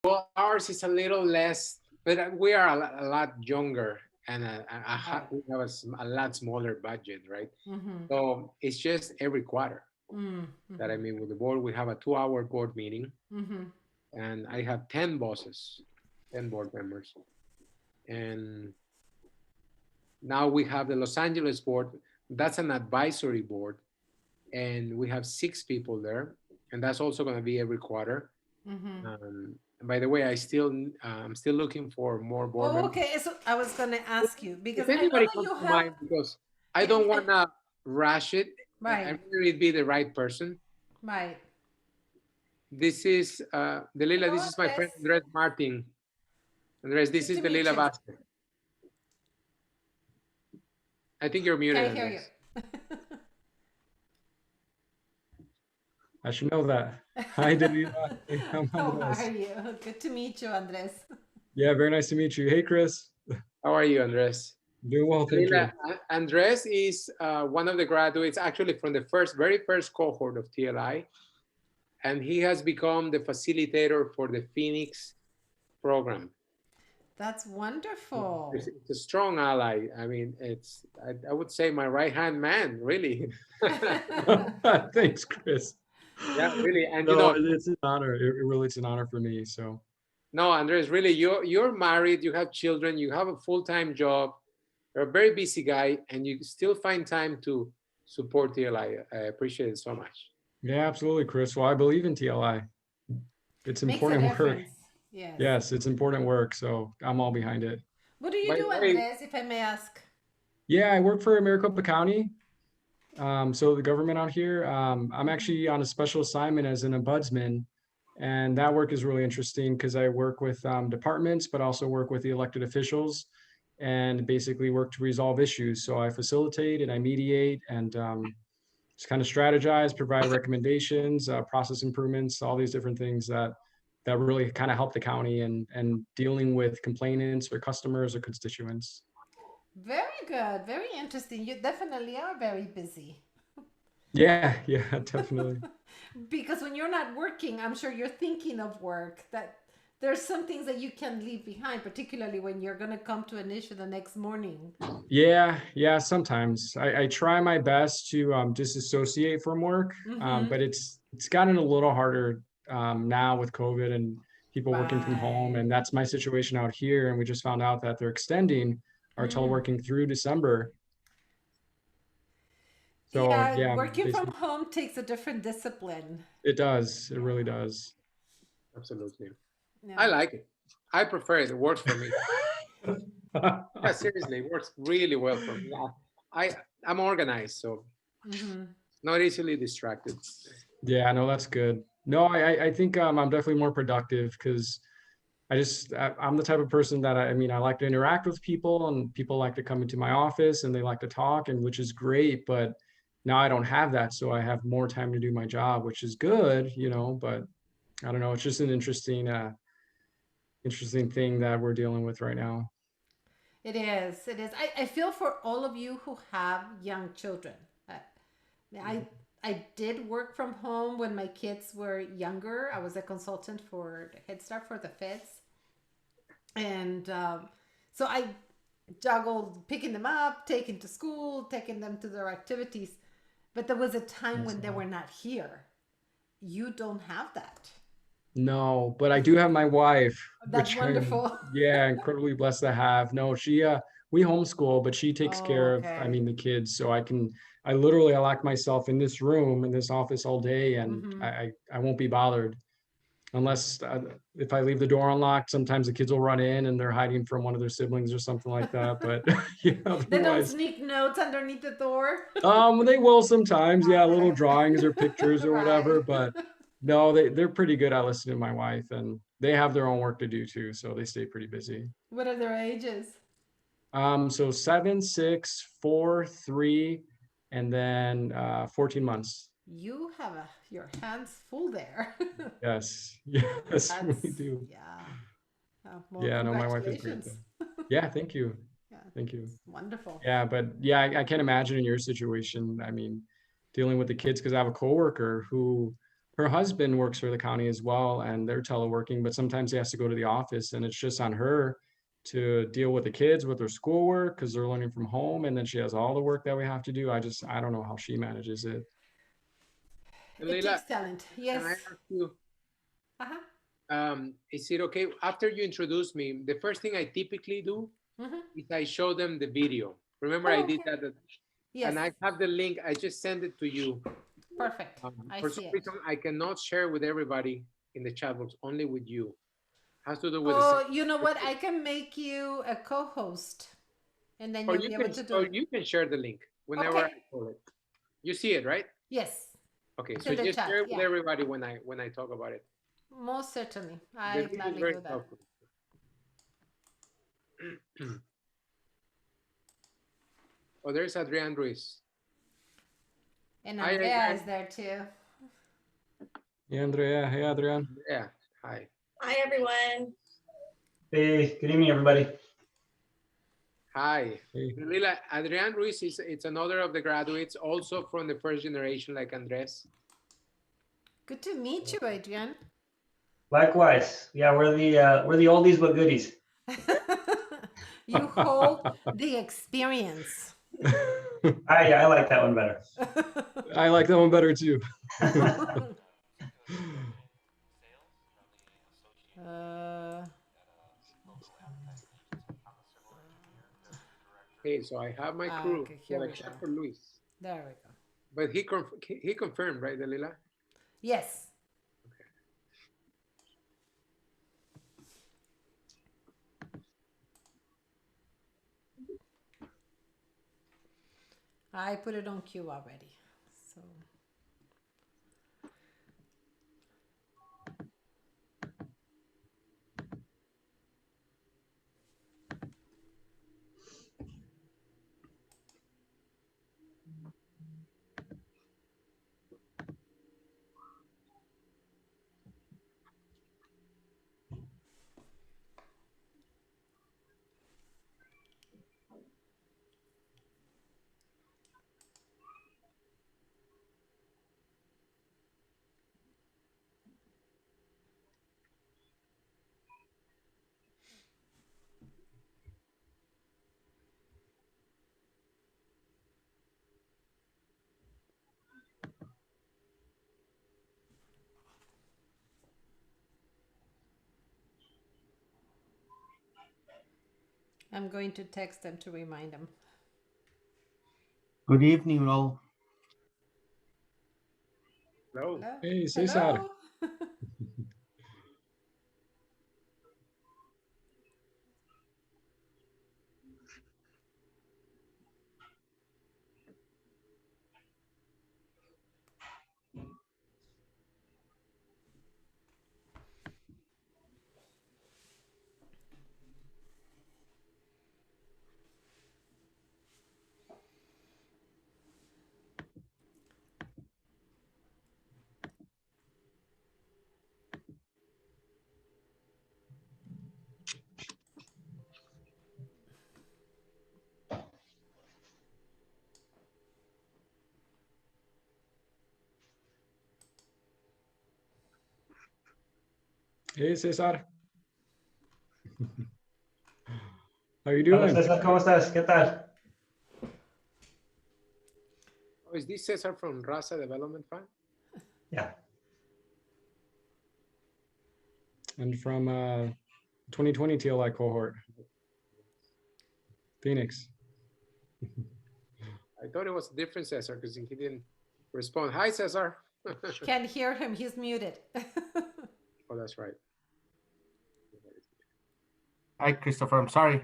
Well, ours is a little less, but we are a lot younger and Right. we have a lot smaller budget, right? Mm-hmm. So it's just every quarter that I Mm-hmm. meet with the board. We have a 2 hour board meeting, Mm-hmm. and I have 10 bosses, 10 board members. And now we have the Los Angeles board. That's an advisory board, and we have 6 people there, and that's also going to be every quarter. Mm-hmm. And by the way, I'm still looking for more board Oh, members. okay. So I was gonna ask you If because I know anybody that comes you to have. mind, because I Yeah, don't yeah, want to rush it, I right, really be the right person. right. This is Delila. Hello, This is my Andres. friend Andres Martin. Andres, this Good is to meet Delila you. Vasquez. I think you're muted, Can't hear you. Andres. I should know that. Hi, Delila. Hey, I'm How are Andres. you? Good to meet you, Andres. Yeah, very nice to meet you. Hey, Chris. How are you, Andres? Doing well, thank Delila, you. Andres is one of the graduates, actually from the very first cohort of TLI, and he has become the facilitator for the Phoenix program. That's wonderful. It's a strong ally. I mean, I would say my right hand man, really. Thanks, Chris. Yeah, really. And No, it's an honor. It really is an honor for me. So, no, Andres, really, you're married, you have children, you have a full time job, you're a very busy guy, and you still find time to support TLI. I appreciate it so much. yeah, absolutely, Chris. Well, I believe in TLI. It's Makes a important work. difference. Yes. Yes, it's important work. So, I'm all behind it. What do you By the do, way, Andres, if I may ask? Yeah, I work for Maricopa County. So the government out here, I'm Mhm. actually on a special assignment as an ombudsman, and that work is really interesting because I work with departments, but also work with the elected officials, and basically work to resolve issues. So I facilitate and I mediate and just kind of strategize, provide recommendations, process improvements, all these different things that really kind of help the county and dealing with complainants or customers or constituents. Very good. Very interesting. You definitely are very busy. Yeah, yeah, definitely. Because when you're not working, I'm sure you're thinking of work. That there's some things that you can leave behind, particularly when you're going to come to an issue the next morning. Yeah, yeah, sometimes I try my best to disassociate from work, Mm-hmm. but it's gotten a little harder now with COVID and people working from home, Right. and that's my situation out here. And we just found out that they're extending our Mm. teleworking through December. So Yeah, yeah, working from basically home takes a different discipline. it does. It really Yeah. does. absolutely. I Yeah. like it. I prefer it. It works for me. Yeah, seriously, it works really well for me. I I'm organized, so Mm-hmm. not easily distracted. Yeah, no, that's good. No, I think I'm definitely more productive because I'm the type of person that I mean I like to interact with people and people like to come into my office and they like to talk and which is great, but now I don't have that, so I have more time to do my job, which is good, but I don't know, it's just an interesting thing that we're dealing with right now. It is. It is. I feel for all of you who have young children. I, I I did work from home when my kids were younger. I was a consultant for the Head Start for the feds, and so I juggled picking them up, taking to school, taking them to their activities. But there was a time That's when they were not here. You don't have that. No, but I do have my wife, That's which I'm, wonderful. yeah, incredibly blessed to have. No, we homeschool, but she takes Oh, care of, I okay. mean, the kids. So I literally, I lock myself in this room, in this office all day, and Mm-hmm. I won't be bothered unless if I leave the door unlocked, sometimes the kids will run in and they're hiding from one of their siblings or something like that. But yeah, They don't otherwise, sneak notes underneath the door. they will sometimes, yeah, little Okay. drawings or pictures or Right. whatever, but no, they're pretty good at listening to my wife and they have their own work to do too, so they stay pretty busy. What are their ages? So 7, 6, 4, 3, and then 14 months. You have your hands full there. Yes, yes, we That's, do. yeah. Well, Yeah, no, my wife is great congratulations. though. Yeah, thank you. Yeah, Thank you. it's wonderful. Yeah, but yeah, I can't imagine in your situation. I mean, dealing with the kids because I have a coworker who her husband works for the county as well, and they're teleworking, but sometimes he has to go to the office, and it's just on her to deal with the kids with their schoolwork because they're learning from home, and then she has all the work that we have to do. I don't know how she manages it. And It Leila, takes talent. can I Yes. ask you, Uh-huh. is it okay after you introduce me? The first thing I typically do Mm-hmm. is I show them the video. Remember, I Oh, did okay. that, Yes. and I have the link. I just send it to you. Perfect. I For some see it. reason, I cannot share with everybody in the chat box, only with you. Has to do with the Oh, you know what? I can make you a co-host, and then you'll be able to do or it. you can share the link whenever I Okay. call it. You see it, right? Yes. Okay, It's so in the just chat. share it with Yeah. everybody when I talk about it. Most certainly. The I video is gladly very do that. helpful. Oh, there's Adrian Ruiz. And Hi, Andrea is Adrian. there too. Hey, Andrea. Hey, Adrian. Yeah. Hi. Hi, everyone. Hey, good evening, everybody. Hi. Hey. Lila, Adrian Ruiz is it's another of the graduates, also from the first generation, like Andres. Good to meet you, Adrian. Likewise, yeah, we're the oldies but goodies. You hold the experience. I like that one better. I like that one better too. uh, Okay, so I have my crew, okay, here well, we go. except for Luis. There we go. But he confirmed, right, Dalila? Yes. I put it on queue already. So I'm going to text them to remind them. Good evening, all. Hello. Hello. Hey, Cesar. Hello. Hey, Cesar. How you Hola, doing? César, ¿cómo estás? ¿Qué tal? Oh, is this Cesar from Raza Development Fund? Yeah. And from 2020 TLI cohort, Phoenix. I thought it was a different Cesar because he didn't respond. Hi, Cesar. Can't hear him. He's muted. Oh, that's right. Hi, Christopher. I'm sorry.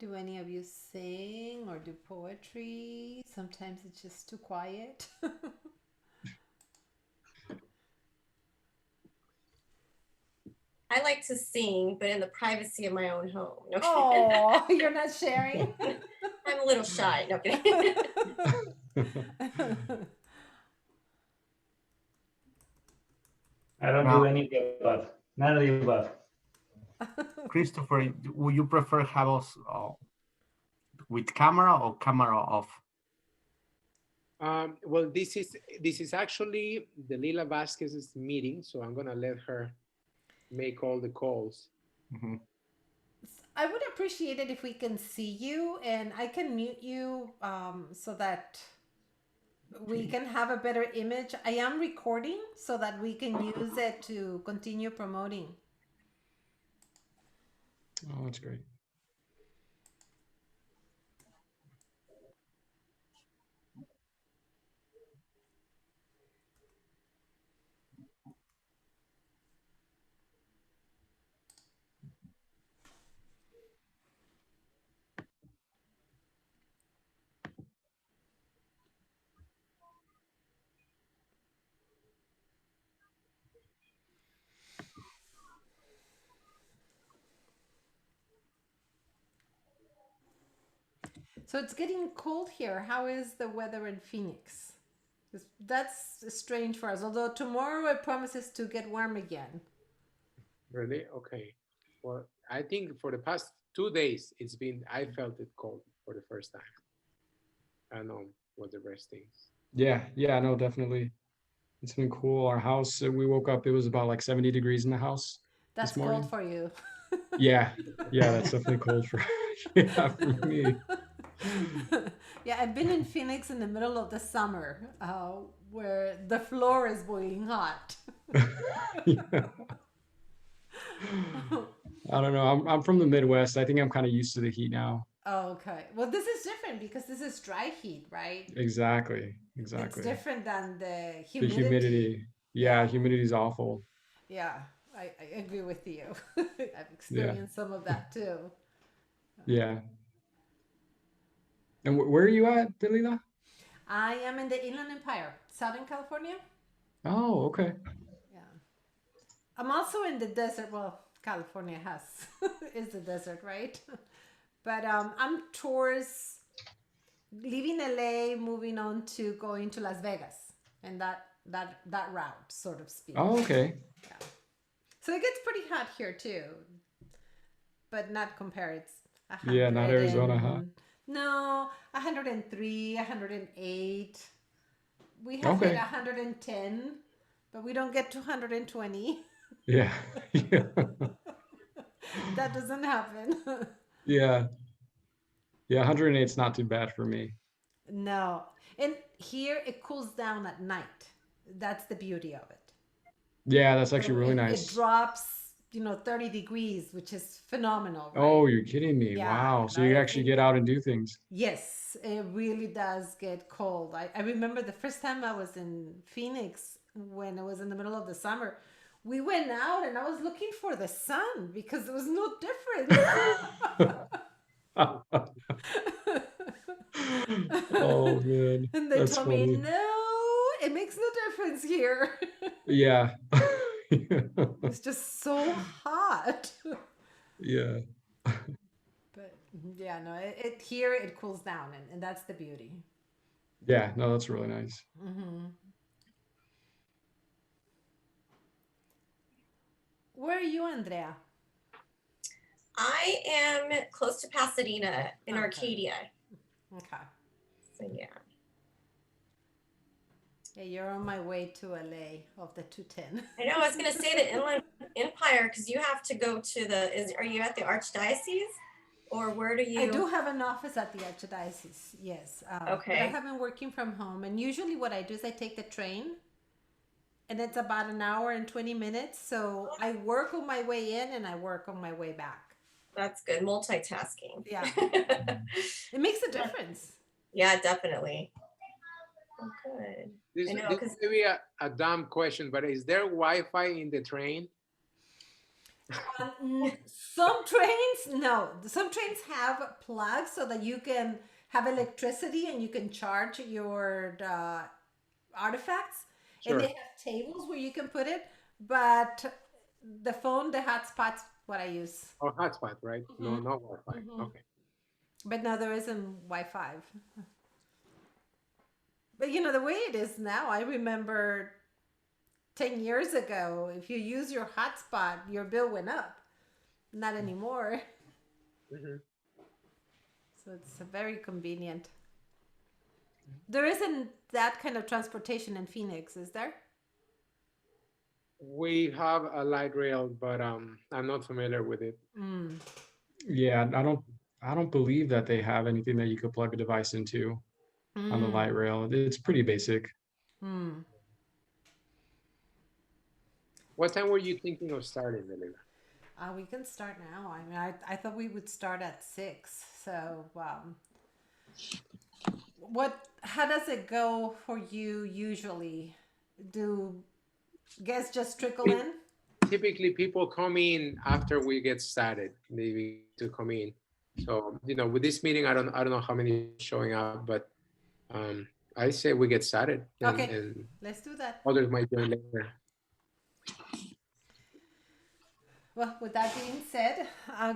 Do any of you sing or do poetry? Sometimes it's just too quiet. I like to sing, but in the privacy of my own home. No, Oh, you're not sharing? I'm a little shy. No kidding. I don't do Now, any of the above. None of the above. Christopher, would you prefer have us with camera or camera off? Well, this is actually the Lila Vasquez's meeting, so I'm gonna let her make all the calls. Mhm. I would appreciate it if we can see you and I can mute you so that we can have a better image. I am recording so that we can use it to continue promoting. Oh, that's great. So it's getting cold here. How is the weather in Phoenix? That's strange for us. Although tomorrow it promises to get warm again. Really? Okay. Well, I think for the past 2 days, I felt it cold for the first time. I don't know what the rest thinks. Yeah, no, definitely. It's been cool. Our house, we woke up, it was about like 70 degrees in the house That's this morning. cold for you. Yeah, that's definitely cold for yeah, for me. Yeah, I've been in Phoenix in the middle of the summer where the floor is boiling hot. Yeah. I don't know. I'm from the Midwest. I think I'm kind of used to the heat now. Okay. Well, this is different because this is dry heat, right? Exactly. It's different than the The humidity. humidity. Yeah, humidity is awful. Yeah, I agree with you. I've Yeah. experienced some of that too. Yeah. And where are you at, Delila? I am in the Inland Empire, Southern California. Oh, okay. Yeah. I'm also in the desert. Well, California has is the desert, right? But I'm towards leaving LA, moving on to going to Las Vegas, and that route, sort of speak. Oh, okay. Yeah. So it gets pretty hot here too, but not compared. It's 100 Yeah, not Arizona hot. No, 103, 108. We have hit Okay. 110, but we don't get to 120. Yeah. Yeah. That doesn't happen. Yeah. Yeah, 108 is not too bad for me. No. And here it cools down at night. That's the beauty of it. Yeah, that's actually So really it nice. drops, 30 degrees, which is phenomenal, right? Oh, you're kidding me. Yeah, Wow. So you actually get out and do things. Yes, it really does get cold. I remember the first time I was in Phoenix when it was in the middle of the summer. We went out and I was looking for the sun because there was no difference. Oh man. And they That's told funny. me, no, it makes no difference here. Yeah. It's just so hot. Yeah. But yeah, no, it here it cools down, and that's the beauty. Yeah, no, that's really nice. Mm-hmm. Where are you, Andrea? I am close to Pasadena in Okay. Arcadia. Okay. So yeah. Yeah, you're on my way to LA of the 210. I know I was gonna say the Inland Empire because you have to go to are you at the Archdiocese? Or where do you? I do have an office at the Archdiocese, yes. Okay. But I have been working from home, and usually what I do is I take the train, and it's about an hour and 20 minutes. So I work on my way in and I work on my way back. That's good. Multitasking. Yeah. It makes a difference. Yeah, definitely. Oh, good. This, I know, this may be a dumb question, but is there Wi-Fi in the train? Some trains, no. Some trains have plugs so that you can have electricity and you can charge your artifacts, and they Sure. have tables where you can put it. But the phone, the hotspot's what I use. Oh, hotspot, right? No, Hmm. no Wi-Fi. Hmm. Okay. But no, there isn't Wi-Fi. But you know the way it is now. I remember 10 years ago, if you use your hotspot, your bill went up. Not anymore. Mhm. So it's very convenient. There isn't that kind of transportation in Phoenix, is there? We have a light rail, but I'm not familiar with it. Mm. Yeah, I don't believe that they have anything that you could plug a device into on the light Mm. rail. It's pretty basic. Mm. What time were you thinking of starting, Delila? We can start now. I mean, I thought we would start at 6. So, how does it go for you usually? Do guests just trickle in? Typically, people come in after we get started. They begin to come in. So, with this meeting, I don't know how many showing up, but um, I say we get started, and Okay, and let's do that. others might join later. Well, with that being said,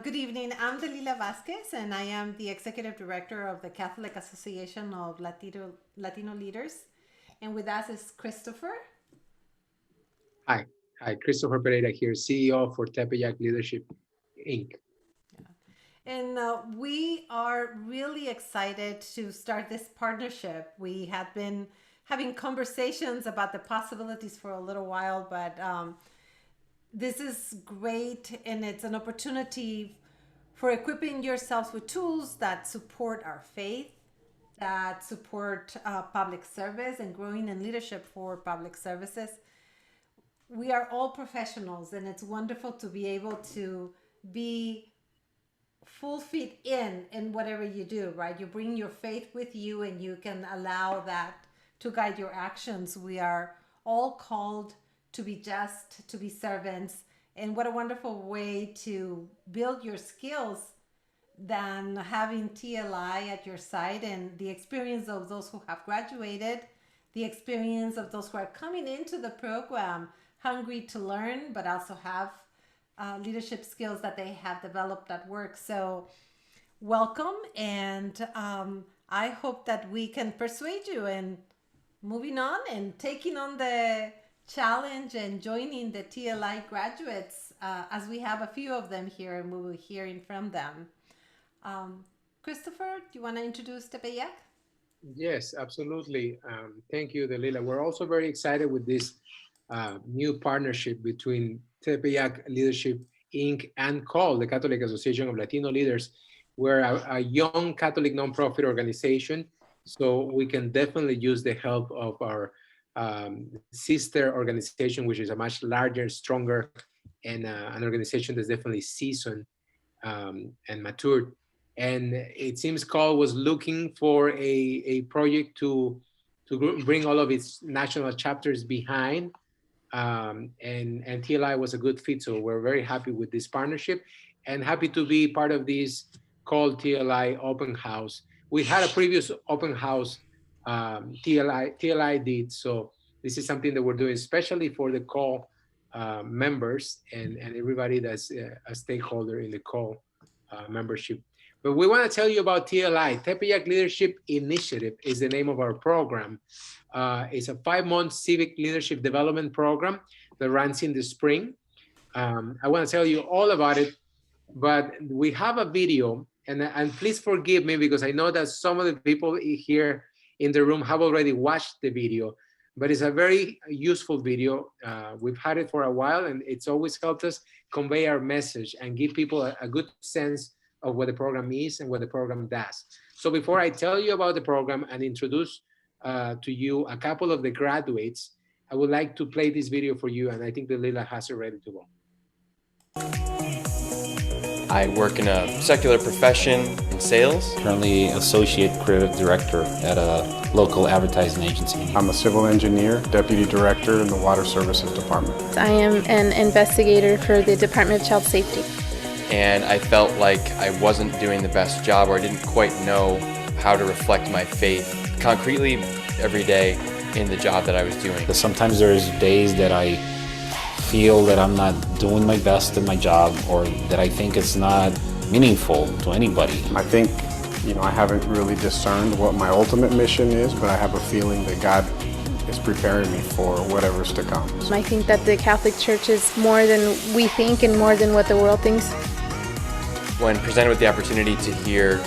good evening. I'm Delila Vasquez, and I am the Executive Director of the Catholic Association of Latino Leaders. And with us is Christopher. Hi, Christopher Pereira here, CEO for Tepeyac Leadership Inc. And we are really excited to start this partnership. We had been having conversations about the possibilities for a little while, but this is great, and it's an opportunity for equipping yourselves with tools that support our faith, that support public service and growing in leadership for public services. We are all professionals, and it's wonderful to be able to be full feet in whatever you do, right? You bring your faith with you and you can allow that to guide your actions. We are all called to be just, to be servants. And what a wonderful way to build your skills than having TLI at your side and the experience of those who have graduated, the experience of those who are coming into the program hungry to learn, but also have leadership skills that they have developed at work. So, welcome, and I hope that we can persuade you in moving on and taking on the challenge and joining the TLI graduates, as we have a few of them here and we will be hearing from them. Christopher, do you want to introduce Tepeyac? Yes, absolutely. Thank you, Delila. We're also very excited with this new partnership between Tepeyac Leadership Inc. and CALL, the Catholic Association of Latino Leaders. We're a young Catholic nonprofit organization, so we can definitely use the help of our sister organization, which is a much larger, stronger, and an organization that's definitely seasoned and matured. And it seems Call was looking for a project to bring all of its national chapters behind, and TLI was a good fit. So we're very happy with this partnership and happy to be part of this called TLI Open House. We had a previous open house TLI did. So this is something that we're doing especially for the call members and everybody that's a stakeholder in the call membership. But we want to tell you about TLI. Tepeyac Leadership Initiative is the name of our program. It's a 5-month civic leadership development program that runs in the spring. I want to tell you all about it, but we have a video, and please forgive me because I know that some of the people here in the room have already watched the video, but it's a very useful video. We've had it for a while, and it's always helped us convey our message and give people a good sense of what the program is and what the program does. So before I tell you about the program and introduce to you a couple of the graduates, I would like to play this video for you, and I think that Lila has it ready to go. I work in a secular profession in sales. Currently Associate Creative Director at a local advertising agency. I'm a civil engineer, deputy director in the Water Services Department. I am an investigator for the Department of Child Safety. And I felt like I wasn't doing the best job, or I didn't quite know how to reflect my faith concretely every day in the job that I was doing. Sometimes there's days that I feel that I'm not doing my best in my job, or that I think it's not meaningful to anybody. I think, I haven't really discerned what my ultimate mission is, but I have a feeling that God is preparing me for whatever's to come. I think that the Catholic Church is more than we think and more than what the world thinks. When presented with the opportunity to hear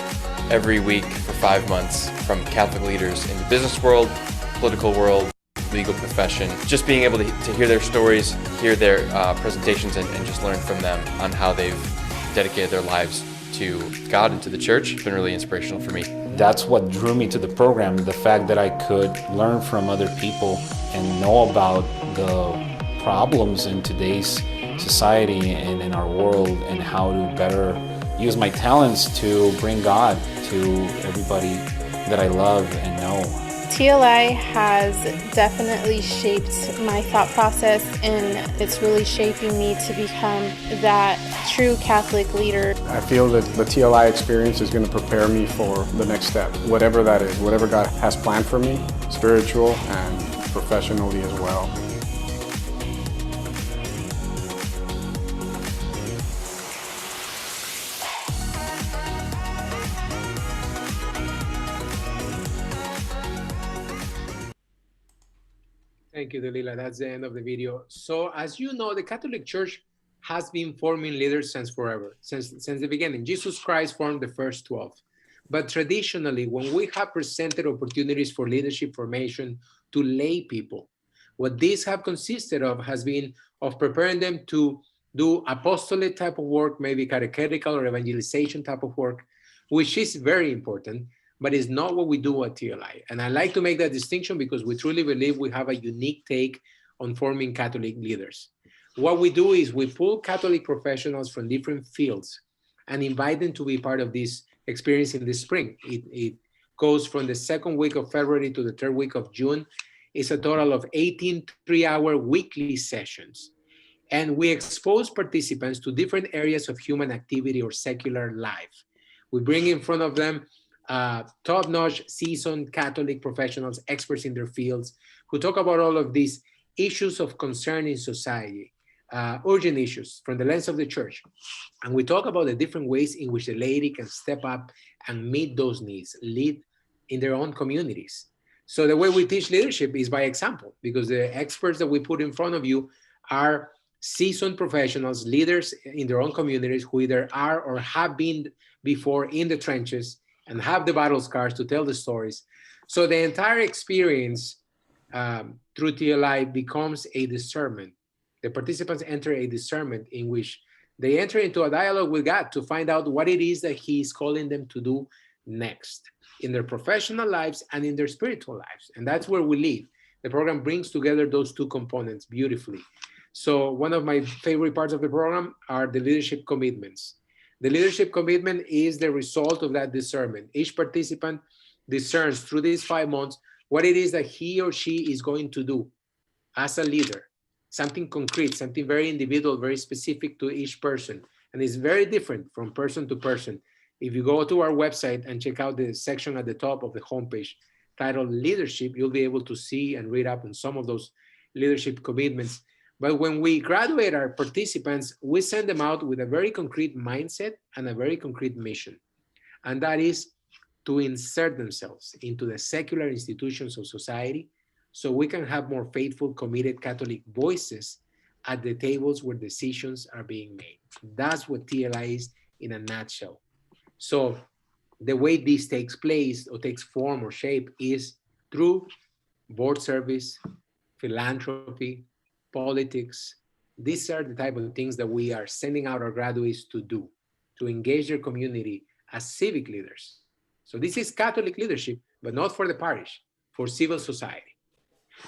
every week for 5 months from Catholic leaders in the business world, political world, legal profession, just being able to hear their stories, hear their presentations, and just learn from them on how they've dedicated their lives to God and to the church, has been really inspirational for me. That's what drew me to the program, the fact that I could learn from other people and know about the problems in today's society and in our world, and how to better use my talents to bring God to everybody that I love and know. TLI has definitely shaped my thought process, and it's really shaping me to become that true Catholic leader. I feel that the TLI experience is going to prepare me for the next step, whatever that is, whatever God has planned for me, spiritual and professionally as well. Thank you, Delila. That's the end of the video. So as you know, the Catholic Church has been forming leaders since forever, since the beginning. Jesus Christ formed the first 12. But traditionally, when we have presented opportunities for leadership formation to lay people, what these have consisted of has been of preparing them to do apostolate type of work, maybe catechetical or evangelization type of work, which is very important, but it's not what we do at TLI. And I like to make that distinction because we truly believe we have a unique take on forming Catholic leaders. What we do is we pull Catholic professionals from different fields and invite them to be part of this experience in the spring. It goes from the second week of February to the third week of June. It's a total of 18 3-hour weekly sessions. And we expose participants to different areas of human activity or secular life. We bring in front of them top-notch, seasoned Catholic professionals, experts in their fields, who talk about all of these issues of concern in society, urgent issues from the lens of the church. And we talk about the different ways in which the laity can step up and meet those needs, lead in their own communities. So the way we teach leadership is by example, because the experts that we put in front of you are seasoned professionals, leaders in their own communities who either are or have been before in the trenches and have the battle scars to tell the stories. So the entire experience through TLI becomes a discernment. The participants enter a discernment in which they enter into a dialogue with God to find out what it is that He is calling them to do next in their professional lives and in their spiritual lives. And that's where we live. The program brings together those two components beautifully. So one of my favorite parts of the program are the leadership commitments. The leadership commitment is the result of that discernment. Each participant discerns through these 5 months what it is that he or she is going to do as a leader, something concrete, something very individual, very specific to each person. And it's very different from person to person. If you go to our website and check out the section at the top of the homepage titled Leadership, you'll be able to see and read up on some of those leadership commitments. But when we graduate our participants, we send them out with a very concrete mindset and a very concrete mission. And that is to insert themselves into the secular institutions of society so we can have more faithful, committed Catholic voices at the tables where decisions are being made. That's what TLI is in a nutshell. So the way this takes place or takes form or shape is through board service, philanthropy, politics. These are the type of things that we are sending out our graduates to do, to engage their community as civic leaders. So this is Catholic leadership, but not for the parish, for civil society.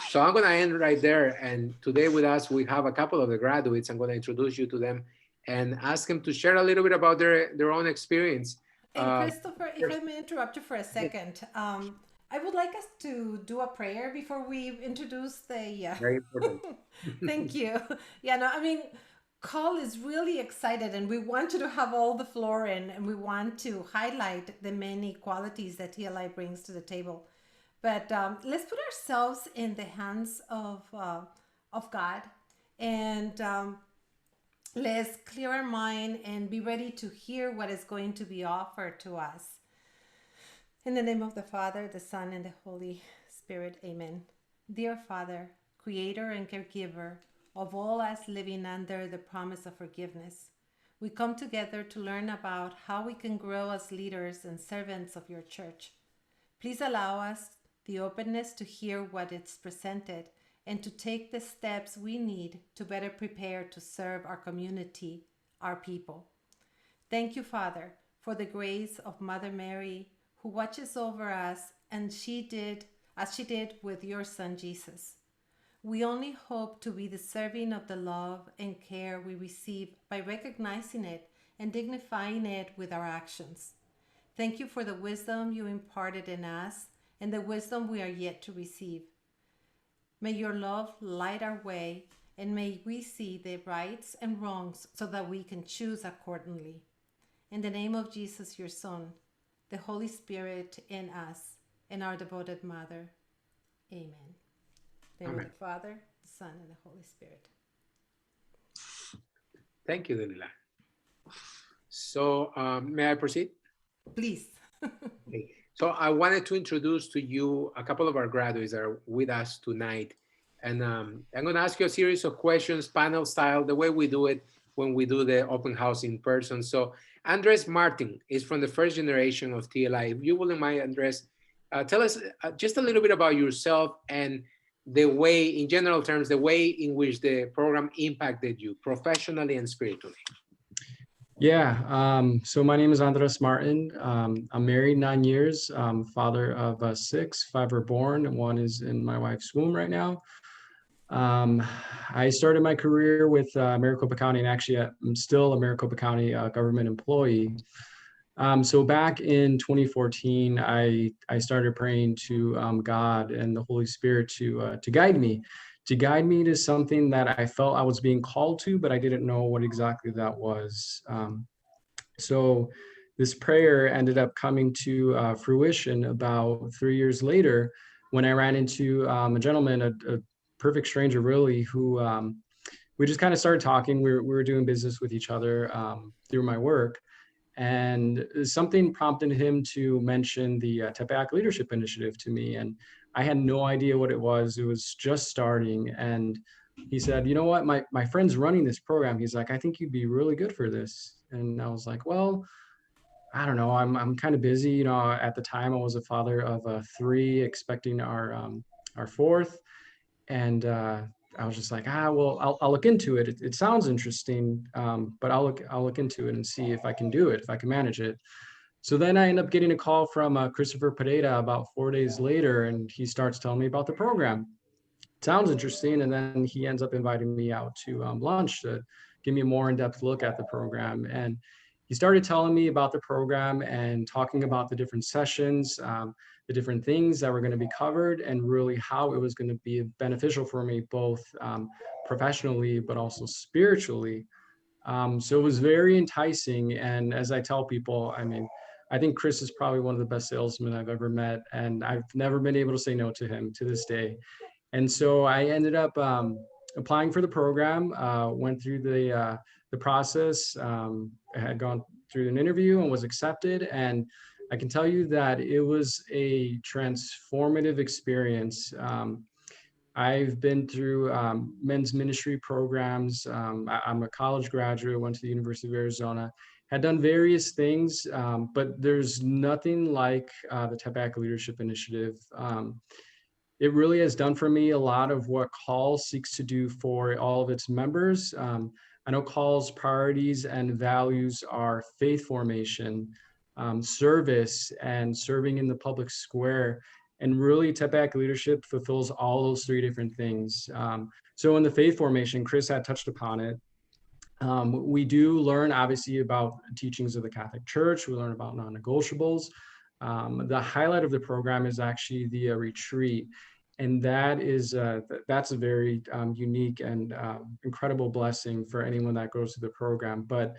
So I'm going to end right there. And today with us, we have a couple of the graduates. I'm going to introduce you to them and ask them to share a little bit about their own experience And Christopher, if I may interrupt you for a second, I would like us to do a prayer before we introduce the. Very important. Thank you. Yeah, no, I mean, Carl is really excited, and we want you to have all the floor, and we want to highlight the many qualities that TLI brings to the table. But let's put ourselves in the hands of God, and let's clear our mind and be ready to hear what is going to be offered to us. In the name of the Father, the Son, and the Holy Spirit, amen. Dear Father, creator and caregiver of all us living under the promise of forgiveness, we come together to learn about how we can grow as leaders and servants of your church. Please allow us the openness to hear what is presented and to take the steps we need to better prepare to serve our community, our people. Thank you, Father, for the grace of Mother Mary, who watches over us, and as she did with your Son Jesus. We only hope to be deserving of the love and care we receive by recognizing it and dignifying it with our actions. Thank you for the wisdom you imparted in us and the wisdom we are yet to receive. May your love light our way, and may we see the rights and wrongs so that we can choose accordingly. In the name of Jesus, your Son, the Holy Spirit in us, and our devoted Mother. Amen. In the name of the Father, the Son, and the Holy Spirit. Thank you, Daniela. So may I proceed? Please. Okay. So I wanted to introduce to you a couple of our graduates that are with us tonight. And I'm going to ask you a series of questions, panel style, the way we do it when we do the open house in person. So Andres Martin is from the first generation of TLI. If you wouldn't mind, Andres, tell us just a little bit about yourself and the way, in general terms, the way in which the program impacted you professionally and spiritually. Yeah, so my name is Andres Martin. I'm married 9 years, father of 6, 5 are born, and 1 is in my wife's womb right now. I started my career with Maricopa County, and actually I'm still a Maricopa County government employee. So back in 2014, I started praying to God and the Holy Spirit to guide me to something that I felt I was being called to, but I didn't know what exactly that was. So this prayer ended up coming to fruition about 3 years later when I ran into a gentleman, a perfect stranger really, who we just kind of started talking. We were doing business with each other through my work. And something prompted him to mention the TEPAC Leadership Initiative to me. And I had no idea what it was. It was just starting. And he said, you know what, my friend's running this program. He's like, I think you'd be really good for this. And I was like, well, I don't know. I'm kind of busy. You know, at the time I was a father of 3, expecting our 4th. And I was just like, well, I'll look into it. It sounds interesting, but I'll look into it and see if I can do it, if I can manage it. So then I end up getting a call from Christopher Pereira about 4 days later, and he starts telling me about the program. Sounds interesting, and then he ends up inviting me out to lunch to give me a more in-depth look at the program. And he started telling me about the program and talking about the different sessions, the different things that were going to be covered, and really how it was going to be beneficial for me, both professionally, but also spiritually. So it was very enticing. And as I tell people, I mean, I think Chris is probably one of the best salesmen I've ever met, and I've never been able to say no to him to this day. And so I ended up applying for the program, went through the process, I had gone through an interview and was accepted. And I can tell you that it was a transformative experience. I've been through men's ministry programs. I'm a college graduate, went to the University of Arizona, had done various things, but there's nothing like the TEPAC Leadership Initiative. It really has done for me a lot of what Call seeks to do for all of its members. I know Call's priorities and values are faith formation, service, and serving in the public square. And really, TEPAC leadership fulfills all those 3 different things. So in the faith formation, Chris had touched upon it. We do learn obviously about teachings of the Catholic Church. We learn about non-negotiables. The highlight of the program is actually the retreat. And that is that's a very unique and incredible blessing for anyone that goes through the program. But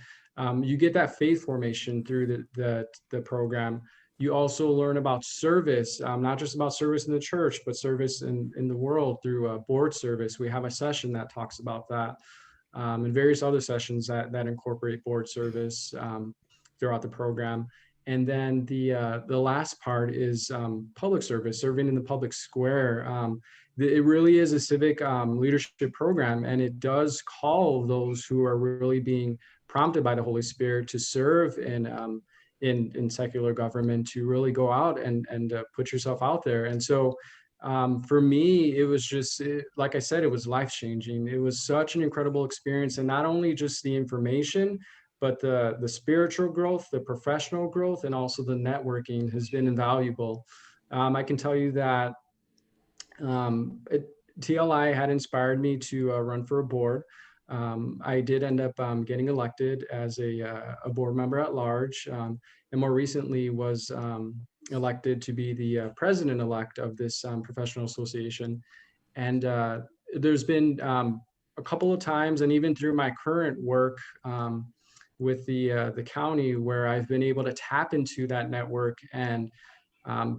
you get that faith formation through the program. You also learn about service, not just about service in the church, but service in the world through board service. We have a session that talks about that, and various other sessions that incorporate board service throughout the program. And then the last part is public service, serving in the public square. It really is a civic leadership program, and it does call those who are really being prompted by the Holy Spirit to serve in secular government to really go out and put yourself out there. And so for me, it was just, like I said, it was life-changing. It was such an incredible experience, and not only just the information, but the spiritual growth, the professional growth, and also the networking has been invaluable. I can tell you that TLI had inspired me to run for a board. I did end up getting elected as a board member at large, and more recently was elected to be the president-elect of this professional association. And there's been a couple of times, and even through my current work with the county, where I've been able to tap into that network, and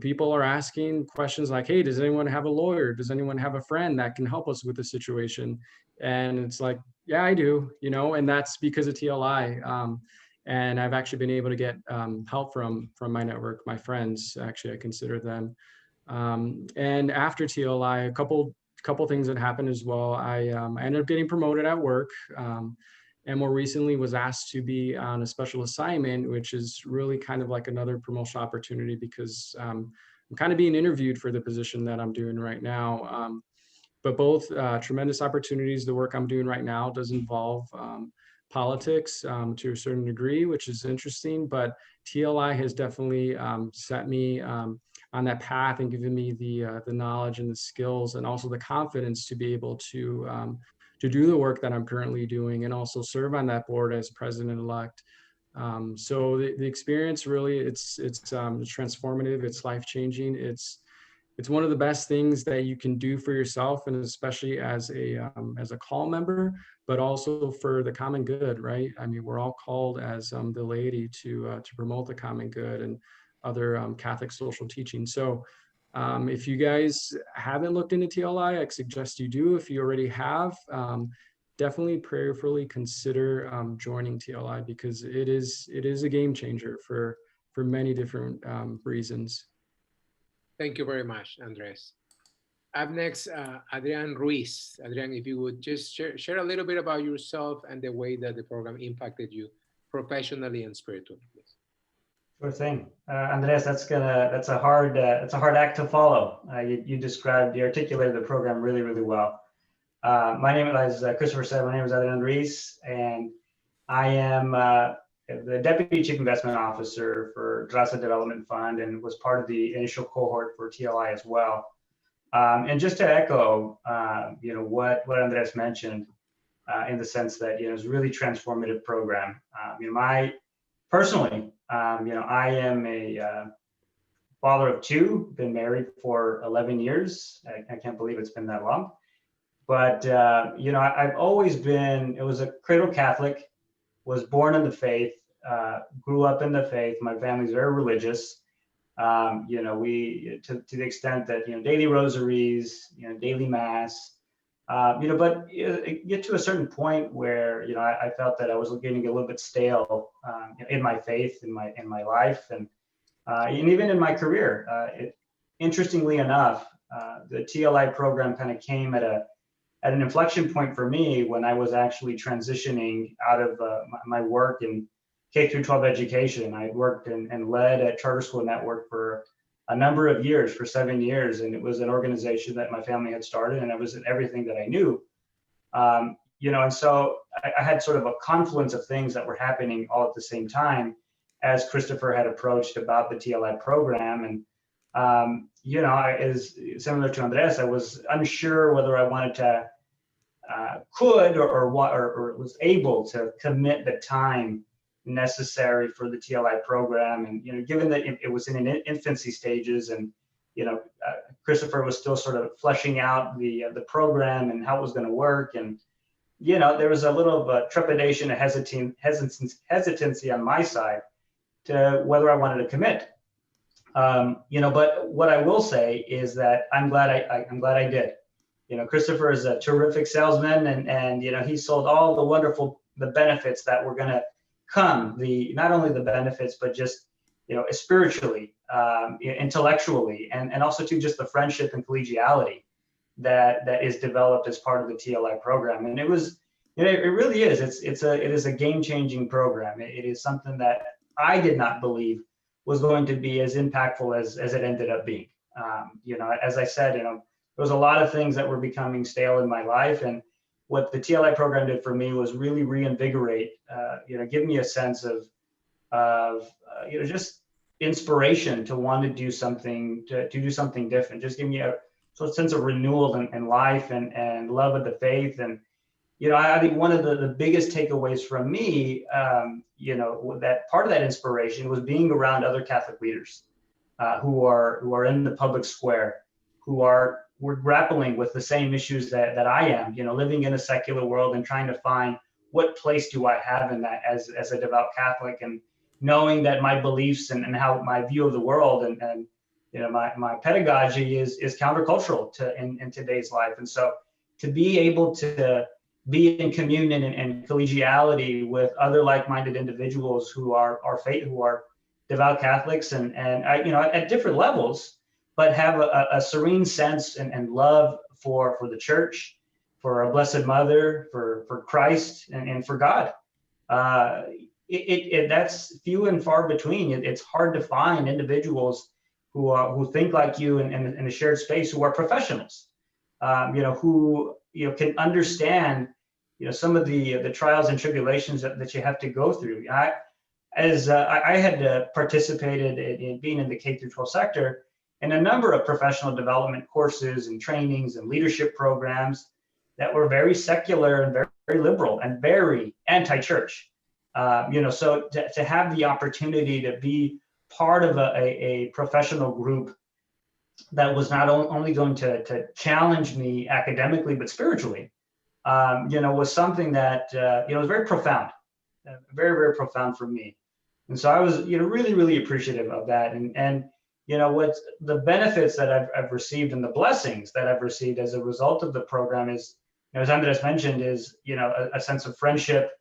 people are asking questions like, hey, does anyone have a lawyer? Does anyone have a friend that can help us with the situation? And it's like, yeah, I do, and that's because of TLI. And I've actually been able to get help from my network, my friends, actually, I consider them. And after TLI, a couple things that happened as well. I ended up getting promoted at work, and more recently was asked to be on a special assignment, which is really kind of like another promotional opportunity, because I'm kind of being interviewed for the position that I'm doing right now. But both tremendous opportunities. The work I'm doing right now does involve politics to a certain degree, which is interesting, but TLI has definitely set me on that path and given me the knowledge and the skills, and also the confidence to be able to do the work that I'm currently doing, and also serve on that board as president-elect. So the experience really, it's transformative, it's life-changing. It's one of the best things that you can do for yourself, and especially as a call member, but also for the common good, right? I mean, we're all called as the laity to promote the common good and other Catholic social teaching. So if you guys haven't looked into TLI, I suggest you do. If you already have, definitely prayerfully consider joining TLI, because it is a game changer for many different reasons. Thank you very much, Andres. Up next, Adrian Ruiz. Adrian, if you would just share a little bit about yourself and the way that the program impacted you professionally and spiritually, please. Sure thing, Andres. That's a hard act to follow. You articulated the program really, really well. My name, as Christopher said, my name is Adrian Ruiz, and I am the Deputy Chief Investment Officer for Raza Development Fund, and was part of the initial cohort for TLI as well. And just to echo, what Andres mentioned, in the sense that it's a really transformative program. Personally, I am a father of two, been married for 11 years. I can't believe it's been that long. But, I've always been, it was a cradle Catholic, was born in the faith, grew up in the faith. My family's very religious. We, to the extent that, daily rosaries, daily mass, but get to a certain point where, I felt that I was getting a little bit stale in my faith, in my life, and even in my career. Interestingly enough, the TLI program kind of came at an inflection point for me when I was actually transitioning out of my work in K through 12 education. I worked and led at Charter School Network for a number of years, for 7 years, and it was an organization that my family had started, and it was everything that I knew. And so I had sort of a confluence of things that were happening all at the same time as Christopher had approached about the TLI program. And, as similar to Andres, I was unsure whether I wanted to could or was able to commit the time necessary for the TLI program. And, given that it was in an infancy stages, and, Christopher was still sort of fleshing out the program and how it was going to work. And, there was a little of trepidation and hesitancy on my side to whether I wanted to commit. But what I will say is that I'm glad I did. Christopher is a terrific salesman, and he sold all the benefits that were going to come, not only the benefits, but just, spiritually, intellectually, and also to just the friendship and collegiality that is developed as part of the TLI program. And it was, it really is. It is a game-changing program. It is something that I did not believe was going to be as impactful as it ended up being. As I said, there was a lot of things that were becoming stale in my life, and what the TLI program did for me was really reinvigorate, give me a sense of just inspiration to want to do something, to do something different. Just give me a sort of sense of renewal in life and love of the faith. And I think one of the biggest takeaways from me, that part of that inspiration was being around other Catholic leaders who are in the public square, we're grappling with the same issues that I am, living in a secular world and trying to find what place do I have in that as a devout Catholic, and knowing that my beliefs and how my view of the world and my pedagogy is countercultural in today's life. And so to be able to be in communion and collegiality with other like-minded individuals who are devout Catholics and at different levels, but have a serene sense and love for the church, for our Blessed Mother, for Christ, and for God. That's few and far between. It's hard to find individuals who think like you in a shared space, who are professionals, who can understand some of the trials and tribulations that you have to go through. I had participated in being in the K through 12 sector in a number of professional development courses and trainings and leadership programs that were very secular and very, very liberal and very anti-church. So to have the opportunity to be part of a professional group that was not only going to challenge me academically, but spiritually, was something that, was very profound, very, very profound for me. And so I was, really, really appreciative of that. And what's the benefits that I've received and the blessings that I've received as a result of the program is, as Andres mentioned, is, a sense of friendship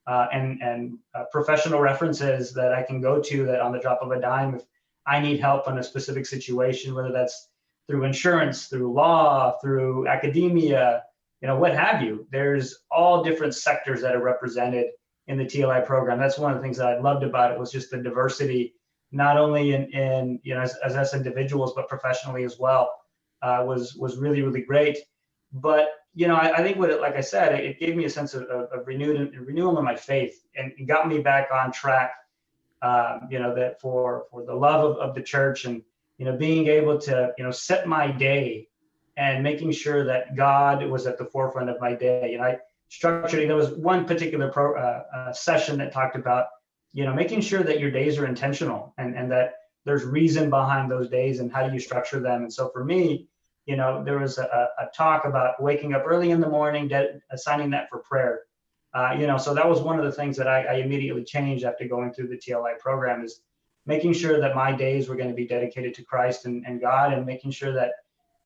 and professional references that I can go to that on the drop of a dime if I need help on a specific situation, whether that's through insurance, through law, through academia, what have you. There's all different sectors that are represented in the TLI program. That's one of the things that I loved about it, was just the diversity, not only in as us individuals, but professionally as well, was really, really great. But I think like I said, it gave me a sense of renewal in my faith, and it got me back on track. That for the love of the church, and being able to set my day and making sure that God was at the forefront of my day. I structured. There was one particular session that talked about making sure that your days are intentional and that there's reason behind those days and how do you structure them. And so for me, there was a talk about waking up early in the morning, assigning that for prayer. So that was one of the things that I immediately changed after going through the TLI program, is making sure that my days were going to be dedicated to Christ and God, and making sure that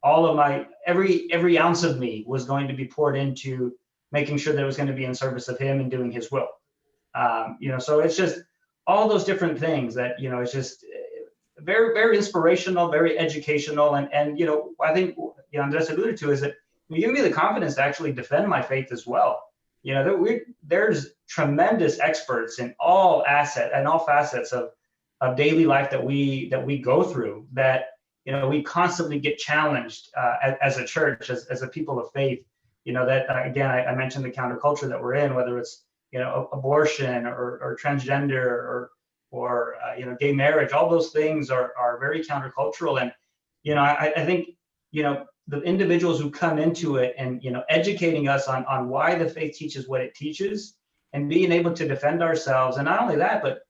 all of my, every ounce of me was going to be poured into making sure that it was going to be in service of Him and doing His will. So it's just all those different things that, it's just very, very inspirational, very educational. And I think, Andres alluded to, is that you give me the confidence to actually defend my faith as well. There's tremendous experts in all facets of daily life that we go through, that, we constantly get challenged as a church, as a people of faith, that again, I mentioned the counterculture that we're in, whether it's, abortion or transgender or gay marriage. All those things are very countercultural. And, I think, the individuals who come into it and, educating us on why the faith teaches what it teaches, and being able to defend ourselves. And not only that, but,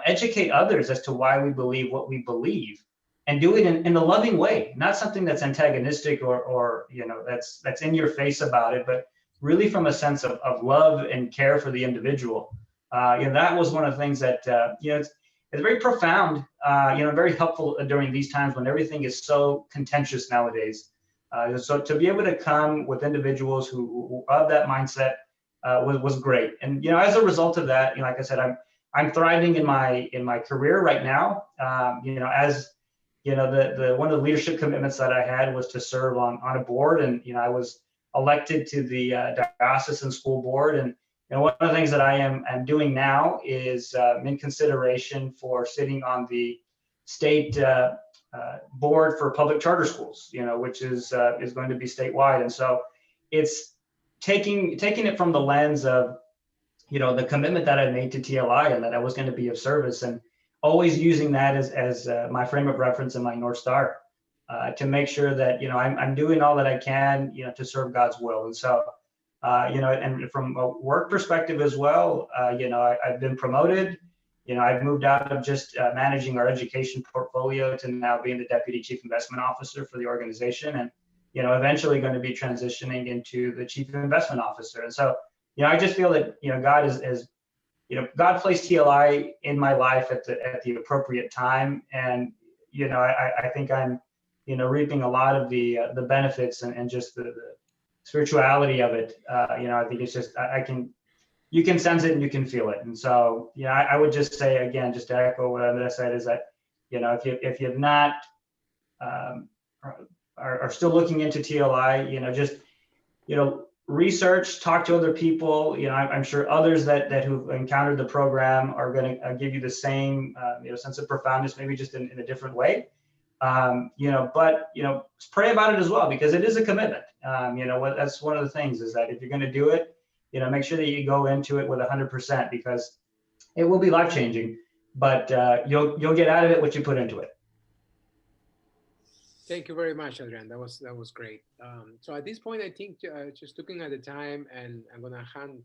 educate others as to why we believe what we believe, and do it in a loving way, not something that's antagonistic or that's in your face about it, but really from a sense of love and care for the individual. That was one of the things that, it's very profound, very helpful during these times when everything is so contentious nowadays. So to be able to come with individuals who have that mindset was great. And, as a result of that, like I said, I'm thriving in my career right now. As the one of the leadership commitments that I had was to serve on a board, and I was elected to the diocesan school board. And one of the things that I am doing now is in consideration for sitting on the state board for public charter schools, which is going to be statewide. And so it's taking it from the lens of the commitment that I made to TLI, and that I was going to be of service, and always using that as my frame of reference and my North Star to make sure that, I'm doing all that I can, to serve God's will. And so, and from a work perspective as well, I've been promoted. I've moved out of just managing our education portfolio to now being the Deputy Chief Investment Officer for the organization, and, eventually going to be transitioning into the Chief Investment Officer. And so, I just feel that, God is God placed TLI in my life at the appropriate time. And, I think I'm, reaping a lot of the benefits and just the spirituality of it. I think it's just, you can sense it and you can feel it. And so, I would just say, again, just to echo what I said, is that, if you've not, are still looking into TLI, just, research, talk to other people. I'm sure others that who've encountered the program are going to give you the same, sense of profoundness, maybe just in a different way. But pray about it as well, because it is a commitment. That's one of the things, is that if you're going to do it, make sure that you go into it with 100%, because it will be life changing. But you'll get out of it what you put into it. Thank you very much, Adrian. That was great. So at this point, I think just looking at the time, and I'm gonna hand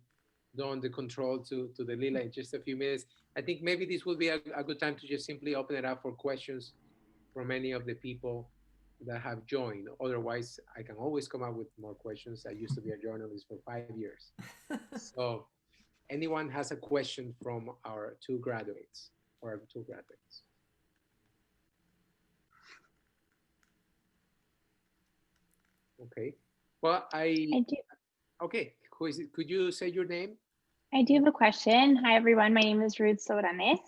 on the control to the Lila in just a few minutes. I think maybe this will be a good time to just simply open it up for questions from any of the people that have joined. Otherwise, I can always come up with more questions. I used to be a journalist for 5 years. So anyone has a question from our two graduates? Okay. Well, I do. Okay. Who is it? Could you say your name? I do have a question. Hi, everyone. My name is Ruth Soranes.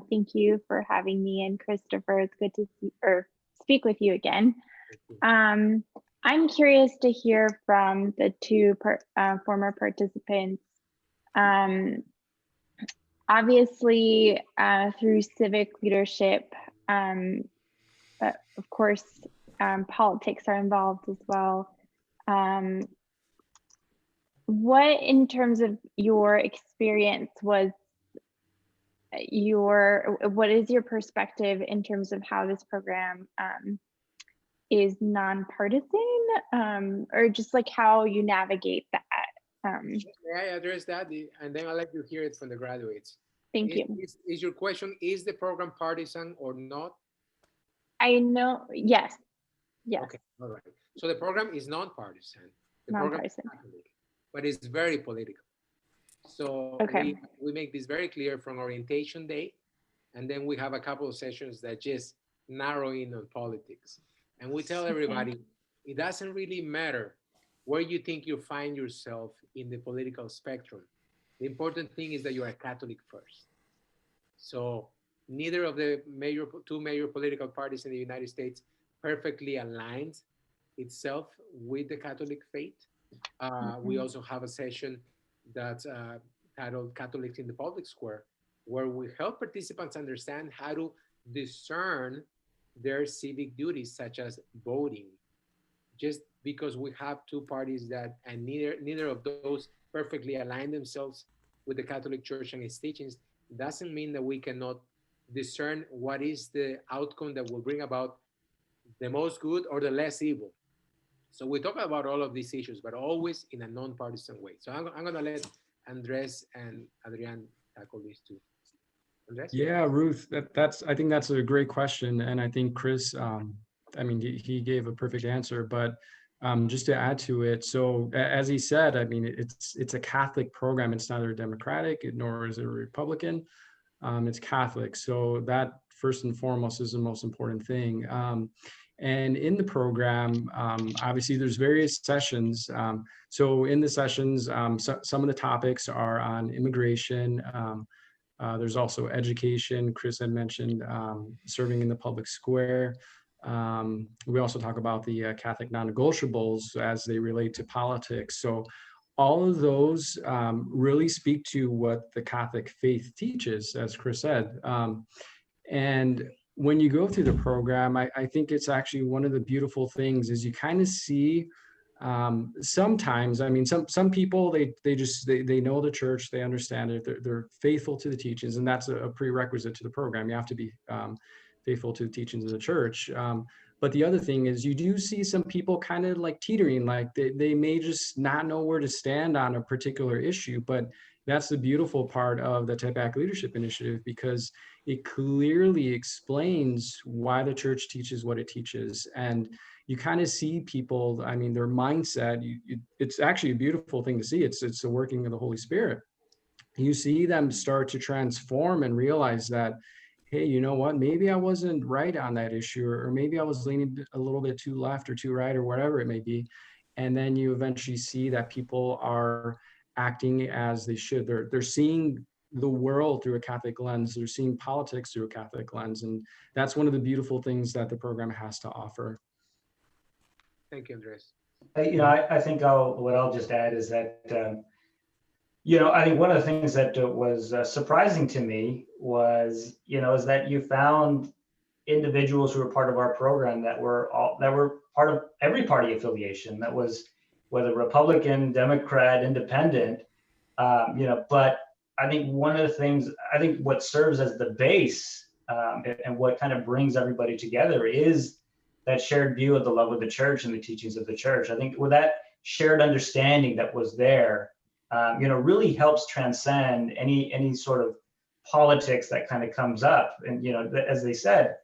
Thank you for having me, and Christopher, it's good to speak with you again. I'm curious to hear from the two former participants. Obviously, through civic leadership, but of course, politics are involved as well. What, in terms of your experience, what is your perspective in terms of how this program is nonpartisan, or just like how you navigate that? May I address that, and then I'll let you hear it from the graduates. Thank you. Is your question, is the program partisan or not? I know, yes. Okay, all right. So the program is nonpartisan. The program is Catholic, but it's very political. So we make this very clear from orientation day, and then we have a couple of sessions that just narrow in on politics. And we tell everybody, it doesn't really matter where you think you find yourself in the political spectrum. The important thing is that you're a Catholic first. So neither of the two major political parties in the United States perfectly aligns itself with the Catholic faith. We also have a session that's titled Catholics in the Public Square, where we help participants understand how to discern their civic duties, such as voting. Just because we have two parties and neither of those perfectly align themselves with the Catholic Church and its teachings, doesn't mean that we cannot discern what is the outcome that will bring about the most good or the less evil. So we talk about all of these issues, but always in a non-partisan way. So I'm going to let Andres and Adrian tackle these two. Andres? Yeah, Ruth, that's I think that's a great question, and I think Chris, I mean, he gave a perfect answer. But just to add to it, so as he said, I mean, it's a Catholic program. It's neither Democratic nor is it Republican. It's Catholic, so that first and foremost is the most important thing. And in the program, obviously, there's various sessions. So in the sessions, some of the topics are on immigration. There's also education. Chris had mentioned serving in the public square. We also talk about the Catholic non-negotiables as they relate to politics. So all of those really speak to what the Catholic faith teaches, as Chris said. And when you go through the program, I think it's actually one of the beautiful things is you kind of see sometimes, I mean, some people, they know the church, they understand it, they're faithful to the teachings, and that's a prerequisite to the program. You have to be faithful to the teachings of the church. But the other thing is you do see some people kind of like teetering, like they may just not know where to stand on a particular issue. But that's the beautiful part of the TEDx Leadership Initiative, because it clearly explains why the church teaches what it teaches. And you kind of see people, I mean, their mindset, it's actually a beautiful thing to see. It's the working of the Holy Spirit. You see them start to transform and realize that, hey, you know what, maybe I wasn't right on that issue, or maybe I was leaning a little bit too left or too right, or whatever it may be. And then you eventually see that people are acting as they should. They're seeing the world through a Catholic lens. They're seeing politics through a Catholic lens. And that's one of the beautiful things that the program has to offer. Thank you, Andres. I think what I'll just add is that, I think one of the things that was surprising to me was, is that you found individuals who were part of our program that were part of every party affiliation. That was whether Republican, Democrat, Independent, but I think what serves as the base and what kind of brings everybody together is that shared view of the love of the church and the teachings of the church. I think with that shared understanding that was there, really helps transcend any sort of politics that kind of comes up. And, as they said,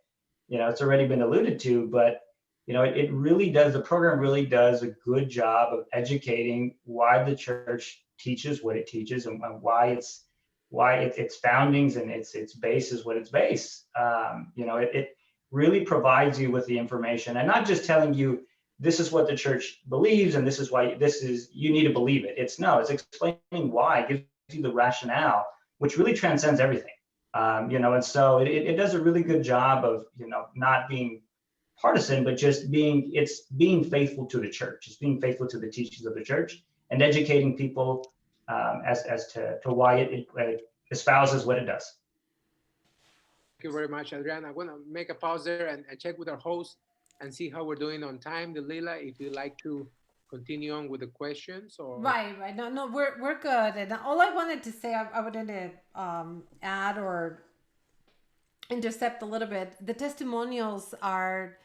it's already been alluded to, but, the program really does a good job of educating why the church teaches what it teaches, and why its foundings and its base is what its base. It really provides you with the information, and not just telling you this is what the church believes and this is why you need to believe it. It's explaining why, it gives you the rationale, which really transcends everything. And so it does a really good job of, not being partisan, but just being faithful to the church. It's being faithful to the teachings of the church and educating people as to why it espouses what it does. Thank you very much, Adriana. I'm going to make a pause there and check with our host and see how we're doing on time. Delilah, if you'd like to continue on with the questions, or right. No, we're good. And all I wanted to say, I wanted to add or intercept a little bit. The testimonials are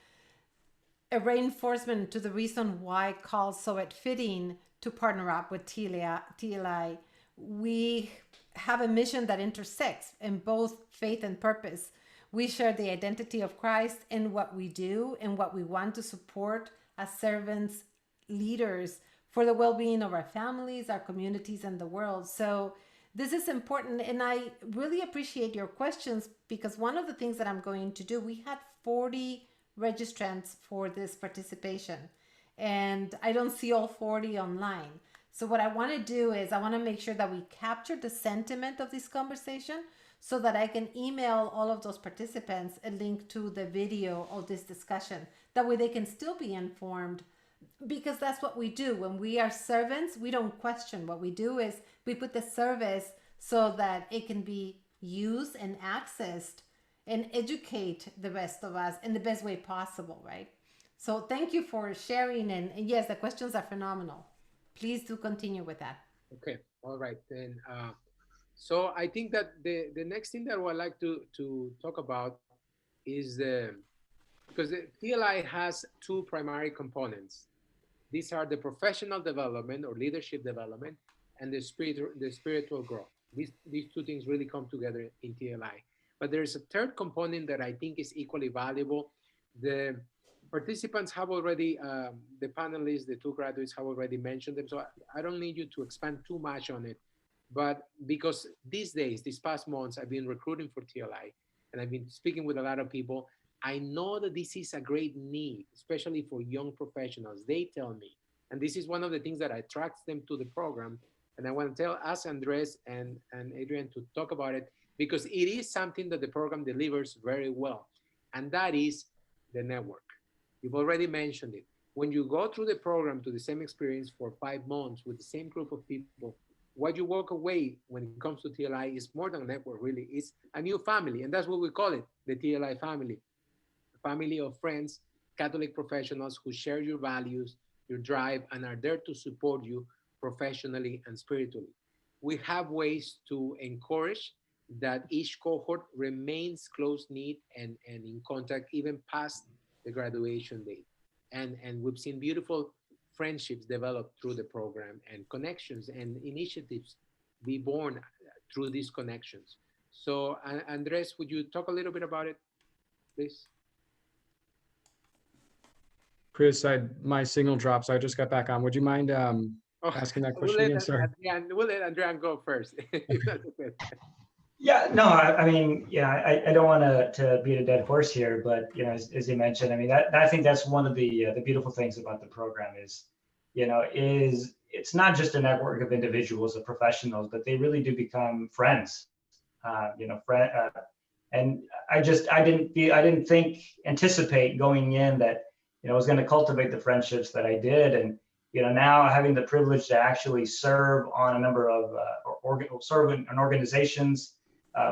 a reinforcement to the reason why calls so it fitting to partner up with TLI. We have a mission that intersects in both faith and purpose. We share the identity of Christ in what we do and what we want to support as servants, leaders for the well-being of our families, our communities, and the world. So this is important, and I really appreciate your questions, because one of the things that I'm going to do, we had 40 registrants for this participation, and I don't see all 40 online. So what I want to do is I want to make sure that we capture the sentiment of this conversation so that I can email all of those participants a link to the video of this discussion. That way they can still be informed, because that's what we do. When we are servants, we don't question. What we do is we put the service so that it can be used and accessed and educate the rest of us in the best way possible, right? So thank you for sharing. And yes, the questions are phenomenal. Please do continue with that. Okay, all right then. So I think that the next thing that I would like to talk about is because the TLI has two primary components. These are the professional development or leadership development and the spiritual growth. These two things really come together in TLI. But there's a third component that I think is equally valuable. The participants have already, the panelists, the two graduates have already mentioned them. So I don't need you to expand too much on it. But because these days, these past months, I've been recruiting for TLI and I've been speaking with a lot of people. I know that this is a great need, especially for young professionals. They tell me, and this is one of the things that attracts them to the program. And I want to tell us, Andres and Adrian, to talk about it because it is something that the program delivers very well. And that is the network. You've already mentioned it. When you go through the program to the same experience for 5 months with the same group of people, what you walk away when it comes to TLI is more than a network, really. It's a new family. And that's what we call it, the TLI family. A family of friends, Catholic professionals who share your values, your drive, and are there to support you professionally and spiritually. We have ways to encourage that each cohort remains close knit and in contact even past the graduation date. And we've seen beautiful friendships develop through the program and connections and initiatives be born through these connections. So, Andres, would you talk a little bit about it, please? Chris, my signal dropped, so I just got back on. Would you mind Oh, asking that question again? Sorry. We'll let Adrian go first. If that's okay. Yeah, no, I mean, yeah, I don't want to beat a dead horse here, but you know, as you mentioned, I mean, that I think that's one of the beautiful things about the program is, you know, is it's not just a network of individuals or professionals, but they really do become friends. You know, and I didn't anticipate going in that, you know, I was going to cultivate the friendships that I did, and you know, now having the privilege to actually serve on a number of serve in organizations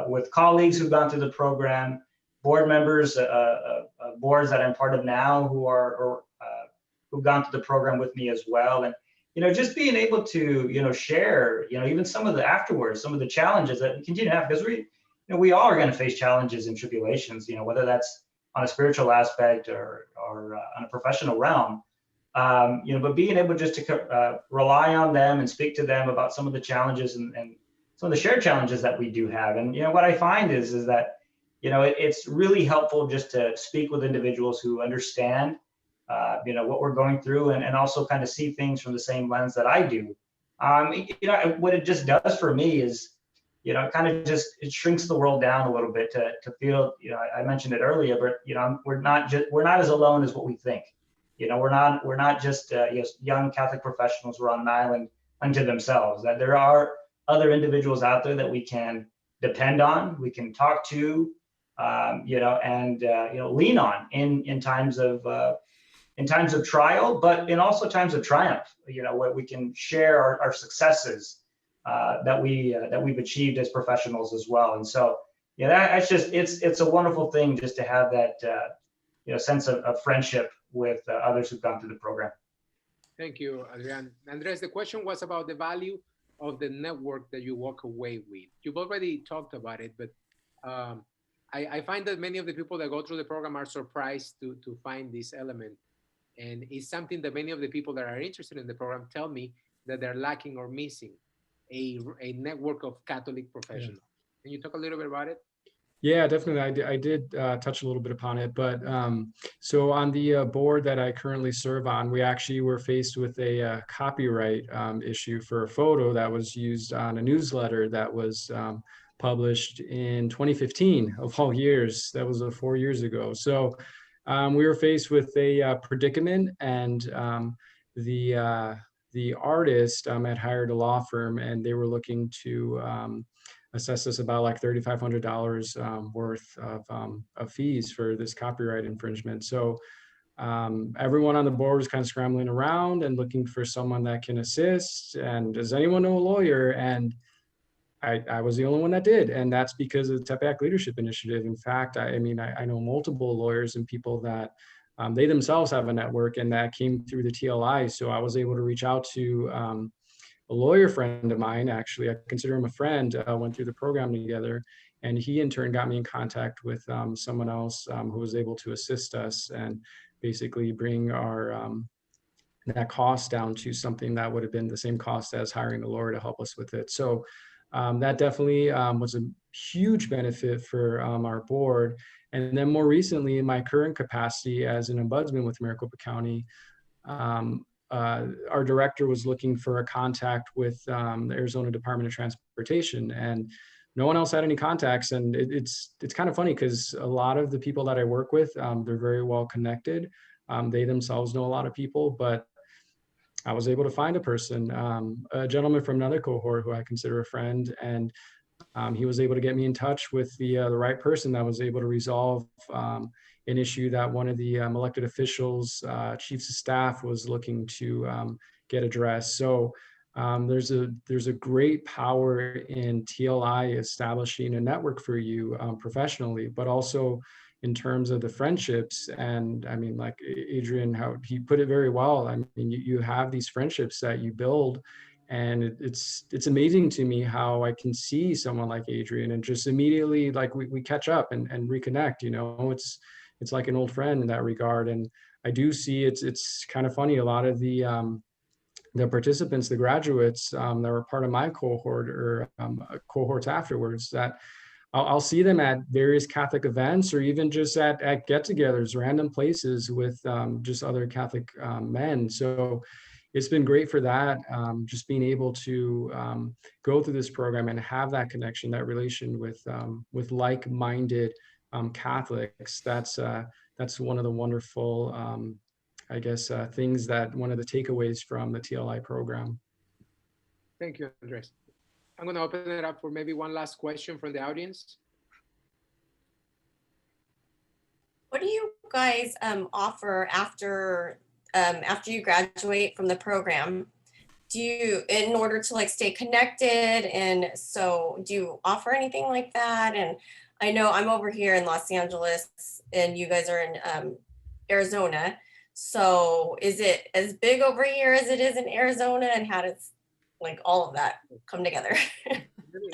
with colleagues who've gone through the program, board members, boards that I'm part of now who've gone through the program with me as well, and you know, just being able to, you know, share, you know, even some of the afterwards, some of the challenges that we continue to have, because we, you know, we all are going to face challenges and tribulations, you know, whether that's on a spiritual aspect or on a professional realm. You know, but being able just to rely on them and speak to them about some of the challenges and some of the shared challenges that we do have. And, you know, what I find is that, you know, it's really helpful just to speak with individuals who understand, you know, what we're going through and also kind of see things from the same lens that I do. You know, what it just does for me is, you know, it kind of just, it shrinks the world down a little bit to feel, you know, I mentioned it earlier, but, you know, we're not as alone as what we think. You know, we're not just young Catholic professionals who are on an island unto themselves. That there are other individuals out there that we can depend on, we can talk to, you know, and you know, lean on in times of trial, but in also times of triumph. You know, where we can share our successes that we've achieved as professionals as well. And so, yeah, that's just it's a wonderful thing just to have that you know, sense of friendship with others who've gone through the program. Thank you, Adrian. Andres, the question was about the value of the network that you walk away with. You've already talked about it, but I find that many of the people that go through the program are surprised to find this element. And it's something that many of the people that are interested in the program tell me that they're lacking or missing a network of Catholic professionals. Yeah. Can you talk a little bit about it? Yeah, definitely. I did touch a little bit upon it, but so on the board that I currently serve on, we actually were faced with a copyright issue for a photo that was used on a newsletter that was published in 2015 of all years. That was 4 years ago. So we were faced with a predicament, and the artist had hired a law firm, and they were looking to assessed us about like $3,500 worth of fees for this copyright infringement. So everyone on the board was kind of scrambling around and looking for someone that can assist. And does anyone know a lawyer? And I was the only one that did. And that's because of the TEPAC Leadership Initiative. In fact, I mean, I know multiple lawyers and people that they themselves have a network, and that came through the TLI. So I was able to reach out to a lawyer friend of mine. Actually, I consider him a friend, went through the program together, and he in turn got me in contact with someone else who was able to assist us and basically bring our that cost down to something that would have been the same cost as hiring a lawyer to help us with it. So that definitely was a huge benefit for our board. And then more recently, in my current capacity as an ombudsman with Maricopa County, our director was looking for a contact with the Arizona Department of Transportation, and no one else had any contacts. And it's kind of funny because a lot of the people that I work with, they're very well connected. They themselves know a lot of people, but I was able to find a person, a gentleman from another cohort who I consider a friend, and he was able to get me in touch with the right person that was able to resolve an issue that one of the elected officials, chiefs of staff, was looking to get addressed. So there's a great power in TLI establishing a network for you professionally, but also in terms of the friendships. And I mean, like Adrian, how he put it very well. I mean, you have these friendships that you build, and it's amazing to me how I can see someone like Adrian and just immediately, like, we catch up and reconnect. You know, it's like an old friend in that regard. And I do see it's kind of funny, a lot of the participants, the graduates that were part of my cohort, or cohorts afterwards, that I'll see them at various Catholic events, or even just at get-togethers, random places with just other Catholic men. So it's been great for that, just being able to go through this program and have that connection, that relation with like-minded Catholics. That's one of the wonderful, I guess, things, that one of the takeaways from the TLI program. Thank you, Andres. I'm going to open it up for maybe one last question from the audience. What do you guys offer after you graduate from the program? Do you, in order to like stay connected, and so do you offer anything like that? And I know I'm over here in Los Angeles, and you guys are in Arizona. So is it as big over here as it is in Arizona, and how does like all of that come together?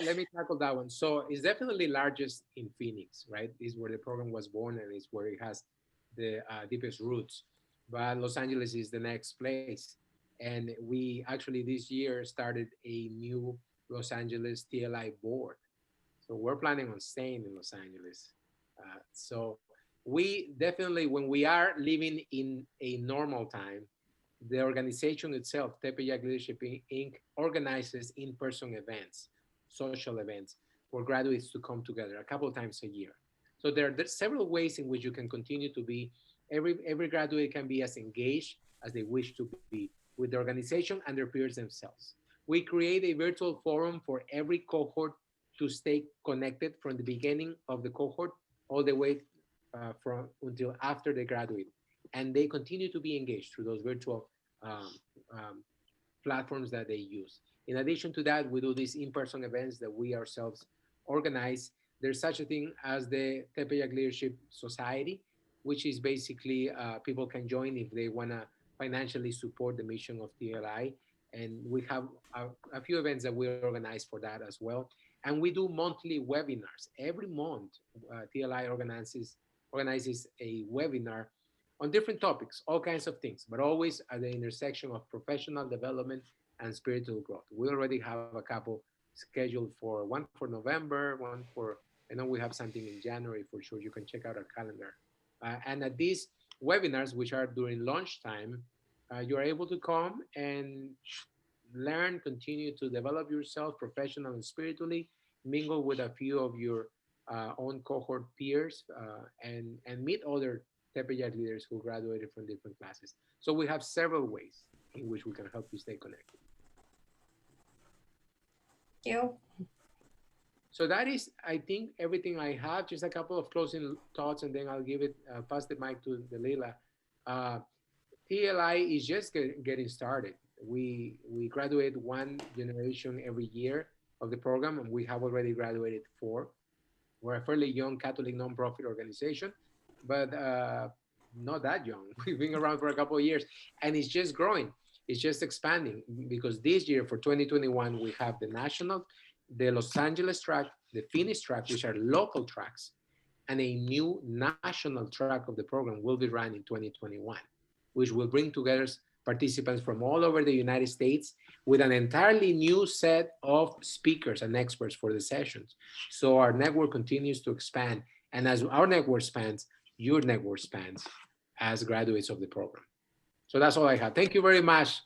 Let me tackle that one. So it's definitely largest in Phoenix, right? It's where the program was born, and it's where it has the deepest roots. But Los Angeles is the next place. And we actually this year started a new Los Angeles TLI board. So we're planning on staying in Los Angeles. So we definitely, when we are living in a normal time, the organization itself, Tepeyac Leadership Inc., organizes in-person events, social events, for graduates to come together a couple of times a year. So there's several ways in which you can continue to be, every graduate can be as engaged as they wish to be with the organization and their peers themselves. We create a virtual forum for every cohort to stay connected from the beginning of the cohort all the way from until after they graduate. And they continue to be engaged through those virtual platforms that they use. In addition to that, we do these in-person events that we ourselves organize. There's such a thing as the Tepeyac Leadership Society, which is basically people can join if they want to financially support the mission of TLI. And we have a few events that we organize for that as well. And we do monthly webinars. Every month, TLI organizes a webinar on different topics, all kinds of things, but always at the intersection of professional development and spiritual growth. We already have a couple scheduled, for one for November, one for, I know we have something in January for sure. You can check out our calendar. And at these webinars, which are during lunchtime, you're able to come and learn, continue to develop yourself professionally and spiritually, mingle with a few of your own cohort peers, and meet other Tepeyac leaders who graduated from different classes. So we have several ways in which we can help you stay connected. Thank you. So that is, I think, everything I have. Just a couple of closing thoughts, and then I'll give it, pass the mic to Delila. TLI is just getting started. We graduate one generation every year of the program, and we have already graduated 4. We're a fairly young Catholic nonprofit organization, but not that young. We've been around for a couple of years, and it's just growing. It's just expanding, because this year for 2021, we have the Los Angeles track, the Phoenix track, which are local tracks, and a new national track of the program will be run in 2021, which will bring together participants from all over the United States with an entirely new set of speakers and experts for the sessions. So our network continues to expand. And as our network expands, your network expands as graduates of the program. So that's all I have. Thank you very much,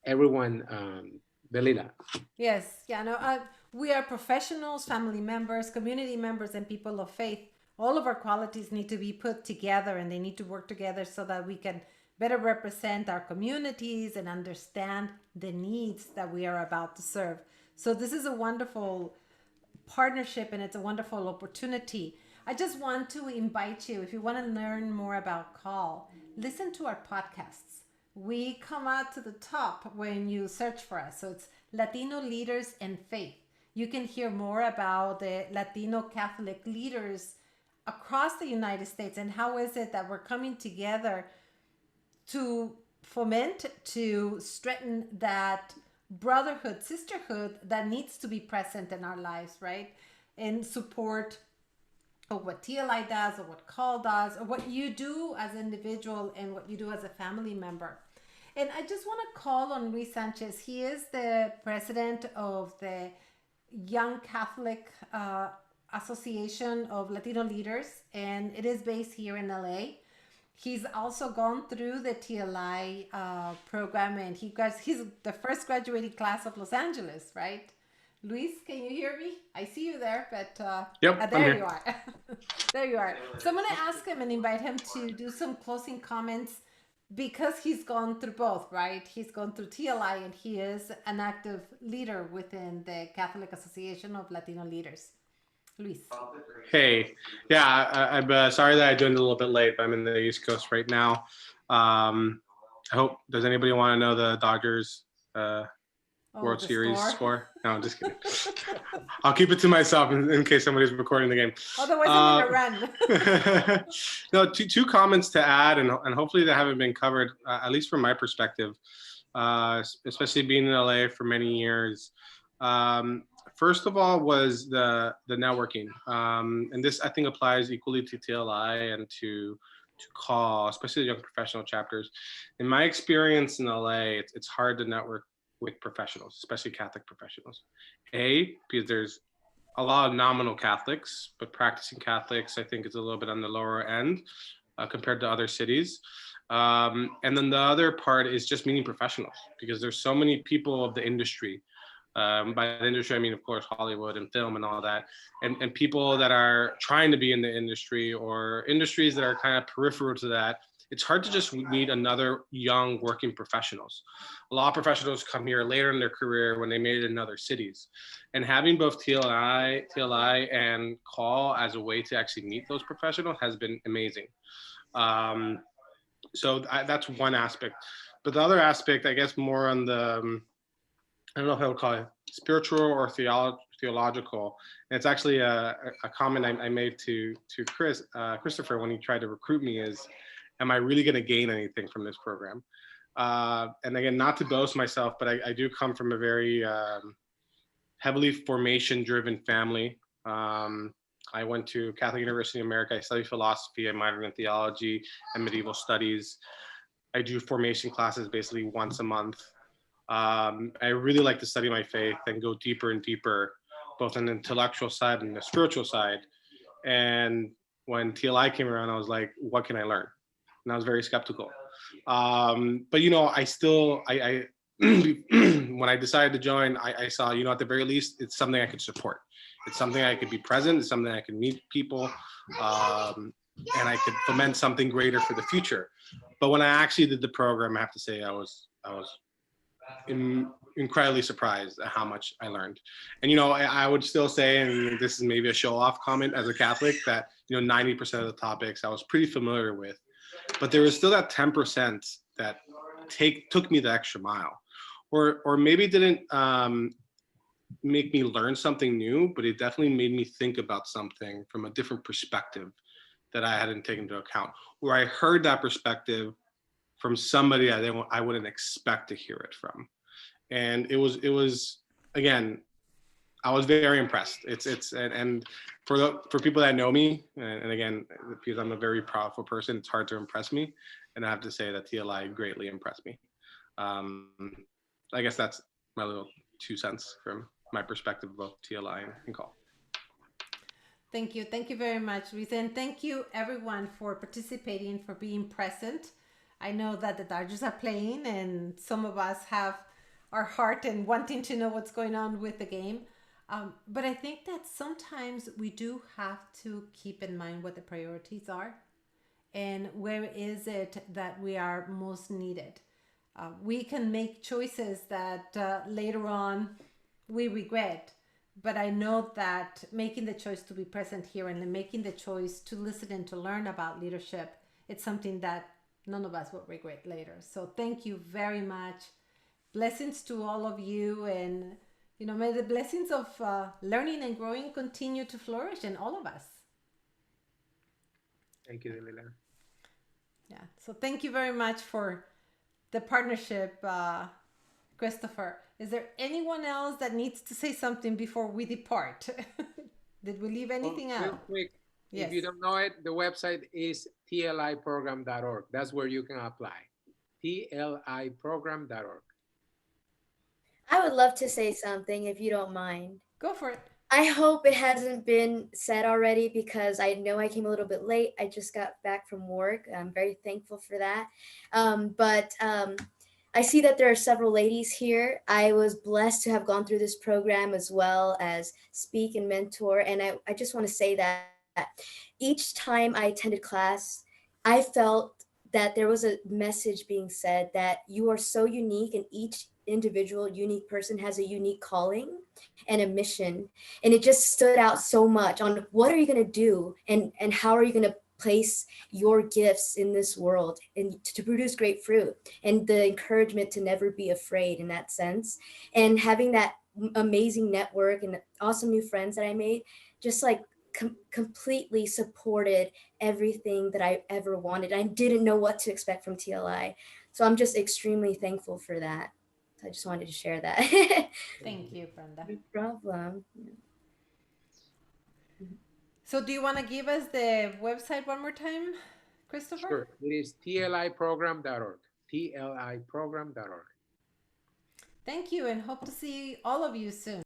everyone. Belila. Yes, yeah, no, we are professionals, family members, community members, and people of faith. All of our qualities need to be put together and they need to work together so that we can better represent our communities and understand the needs that we are about to serve. So this is a wonderful partnership and it's a wonderful opportunity. I just want to invite you, if you want to learn more about CALL, listen to our podcasts. We come out to the top when you search for us. So it's Latino Leaders and Faith. You can hear more about the Latino Catholic leaders across the United States and how is it that we're coming together to foment, to strengthen that brotherhood, sisterhood that needs to be present in our lives, right? In support of what TLI does or what CALL does or what you do as an individual and what you do as a family member. And I just want to call on Luis Sanchez. He is the president of the Young Catholic Association of Latino Leaders, and it is based here in LA. He's also gone through the TLI program, and he's the first graduating class of Los Angeles, right? Luis, can you hear me? I see you there, but yep, there you are. There you are. So I'm going to ask him and invite him to do some closing comments because he's gone through both, right? He's gone through TLI and he is an active leader within the Catholic Association of Latino Leaders. Luis. Hey, yeah, I'm sorry that I joined a little bit late, but I'm in the East Coast right now. I hope, does anybody want to know the Dodgers World Series score? No, I'm just kidding. I'll keep it to myself in case somebody's recording the game. Otherwise, I'm gonna run. No, two comments to add, and hopefully they haven't been covered, at least from my perspective, especially being in LA for many years. First of all was the networking, and this I think applies equally to TLI and to CALL, especially the young professional chapters. In my experience in LA, it's hard to network with professionals, especially Catholic professionals. Because there's a lot of nominal Catholics, but practicing Catholics, I think, is a little bit on the lower end compared to other cities. And then the other part is just meeting professionals, because there's so many people of the industry. By the industry, I mean, of course, Hollywood and film and all that, and people that are trying to be in the industry or industries that are kind of peripheral to that. It's hard to just meet another young working professionals. A lot of professionals come here later in their career when they made it in other cities. And having both TLI and CALL as a way to actually meet those professionals has been amazing. So that's one aspect. But the other aspect, I guess, more on the, I don't know if I would call it spiritual or theological. And it's actually a comment I made to Christopher when he tried to recruit me is, am I really going to gain anything from this program? And again, not to boast myself, but I do come from a very heavily formation-driven family. I went to Catholic University of America. I studied philosophy. I minored in theology and medieval studies. I do formation classes basically once a month. I really like to study my faith and go deeper and deeper, both on the intellectual side and the spiritual side. And when TLI came around, I was like, what can I learn? And I was very skeptical. But, you know, I when I decided to join, I saw, you know, at the very least, it's something I could support. It's something I could be present. It's something I could meet people. And I could foment something greater for the future. But when I actually did the program, I have to say I was incredibly surprised at how much I learned. And, you know, I would still say, and this is maybe a show-off comment as a Catholic, that, you know, 90% of the topics I was pretty familiar with. But there was still that 10% that took me the extra mile, or maybe didn't make me learn something new, but it definitely made me think about something from a different perspective that I hadn't taken into account, where I heard that perspective from somebody I wouldn't expect to hear it from. And it was again, I was very impressed. And for people that know me, and again, because I'm a very proudful person, it's hard to impress me. And I have to say that TLI greatly impressed me. um, I guess that's my little 2 cents from my perspective of TLI and call. Thank you. Thank you very much, Luis. And thank you, everyone, for participating, for being present. I know that the Dodgers are playing, and some of us have our heart and wanting to know what's going on with the game. But I think that sometimes we do have to keep in mind what the priorities are and where is it that we are most needed. We can make choices that later on we regret, but I know that making the choice to be present here and making the choice to listen and to learn about leadership, it's something that none of us will regret later. So thank you very much. Blessings to all of you, and may the blessings of learning and growing continue to flourish in all of us. Thank you, Delila. Yeah. So thank you very much for the partnership, Christopher. Is there anyone else that needs to say something before we depart? Did we leave anything Real out? quick, Yes. if you don't know it, the website is tliprogram.org. That's where you can apply. tliprogram.org. I would love to say something if you don't mind. Go for it. I hope it hasn't been said already because I know I came a little bit late. I just got back from work. I'm very thankful for that. But I see that there are several ladies here. I was blessed to have gone through this program as well as speak and mentor. And I just want to say that each time I attended class, I felt that there was a message being said that you are so unique and each individual unique person has a unique calling and a mission, and it just stood out so much on what are you going to do and how are you going to place your gifts in this world and to produce great fruit, and the encouragement to never be afraid in that sense, and having that amazing network and awesome new friends that I made just like completely supported everything that I ever wanted. I didn't know what to expect from TLI, so I'm just extremely thankful for that. I just wanted to share that. Thank you, Brenda. No problem. So do you want to give us the website one more time, Christopher? Sure. It is tliprogram.org. tliprogram.org. Thank you, and hope to see all of you soon.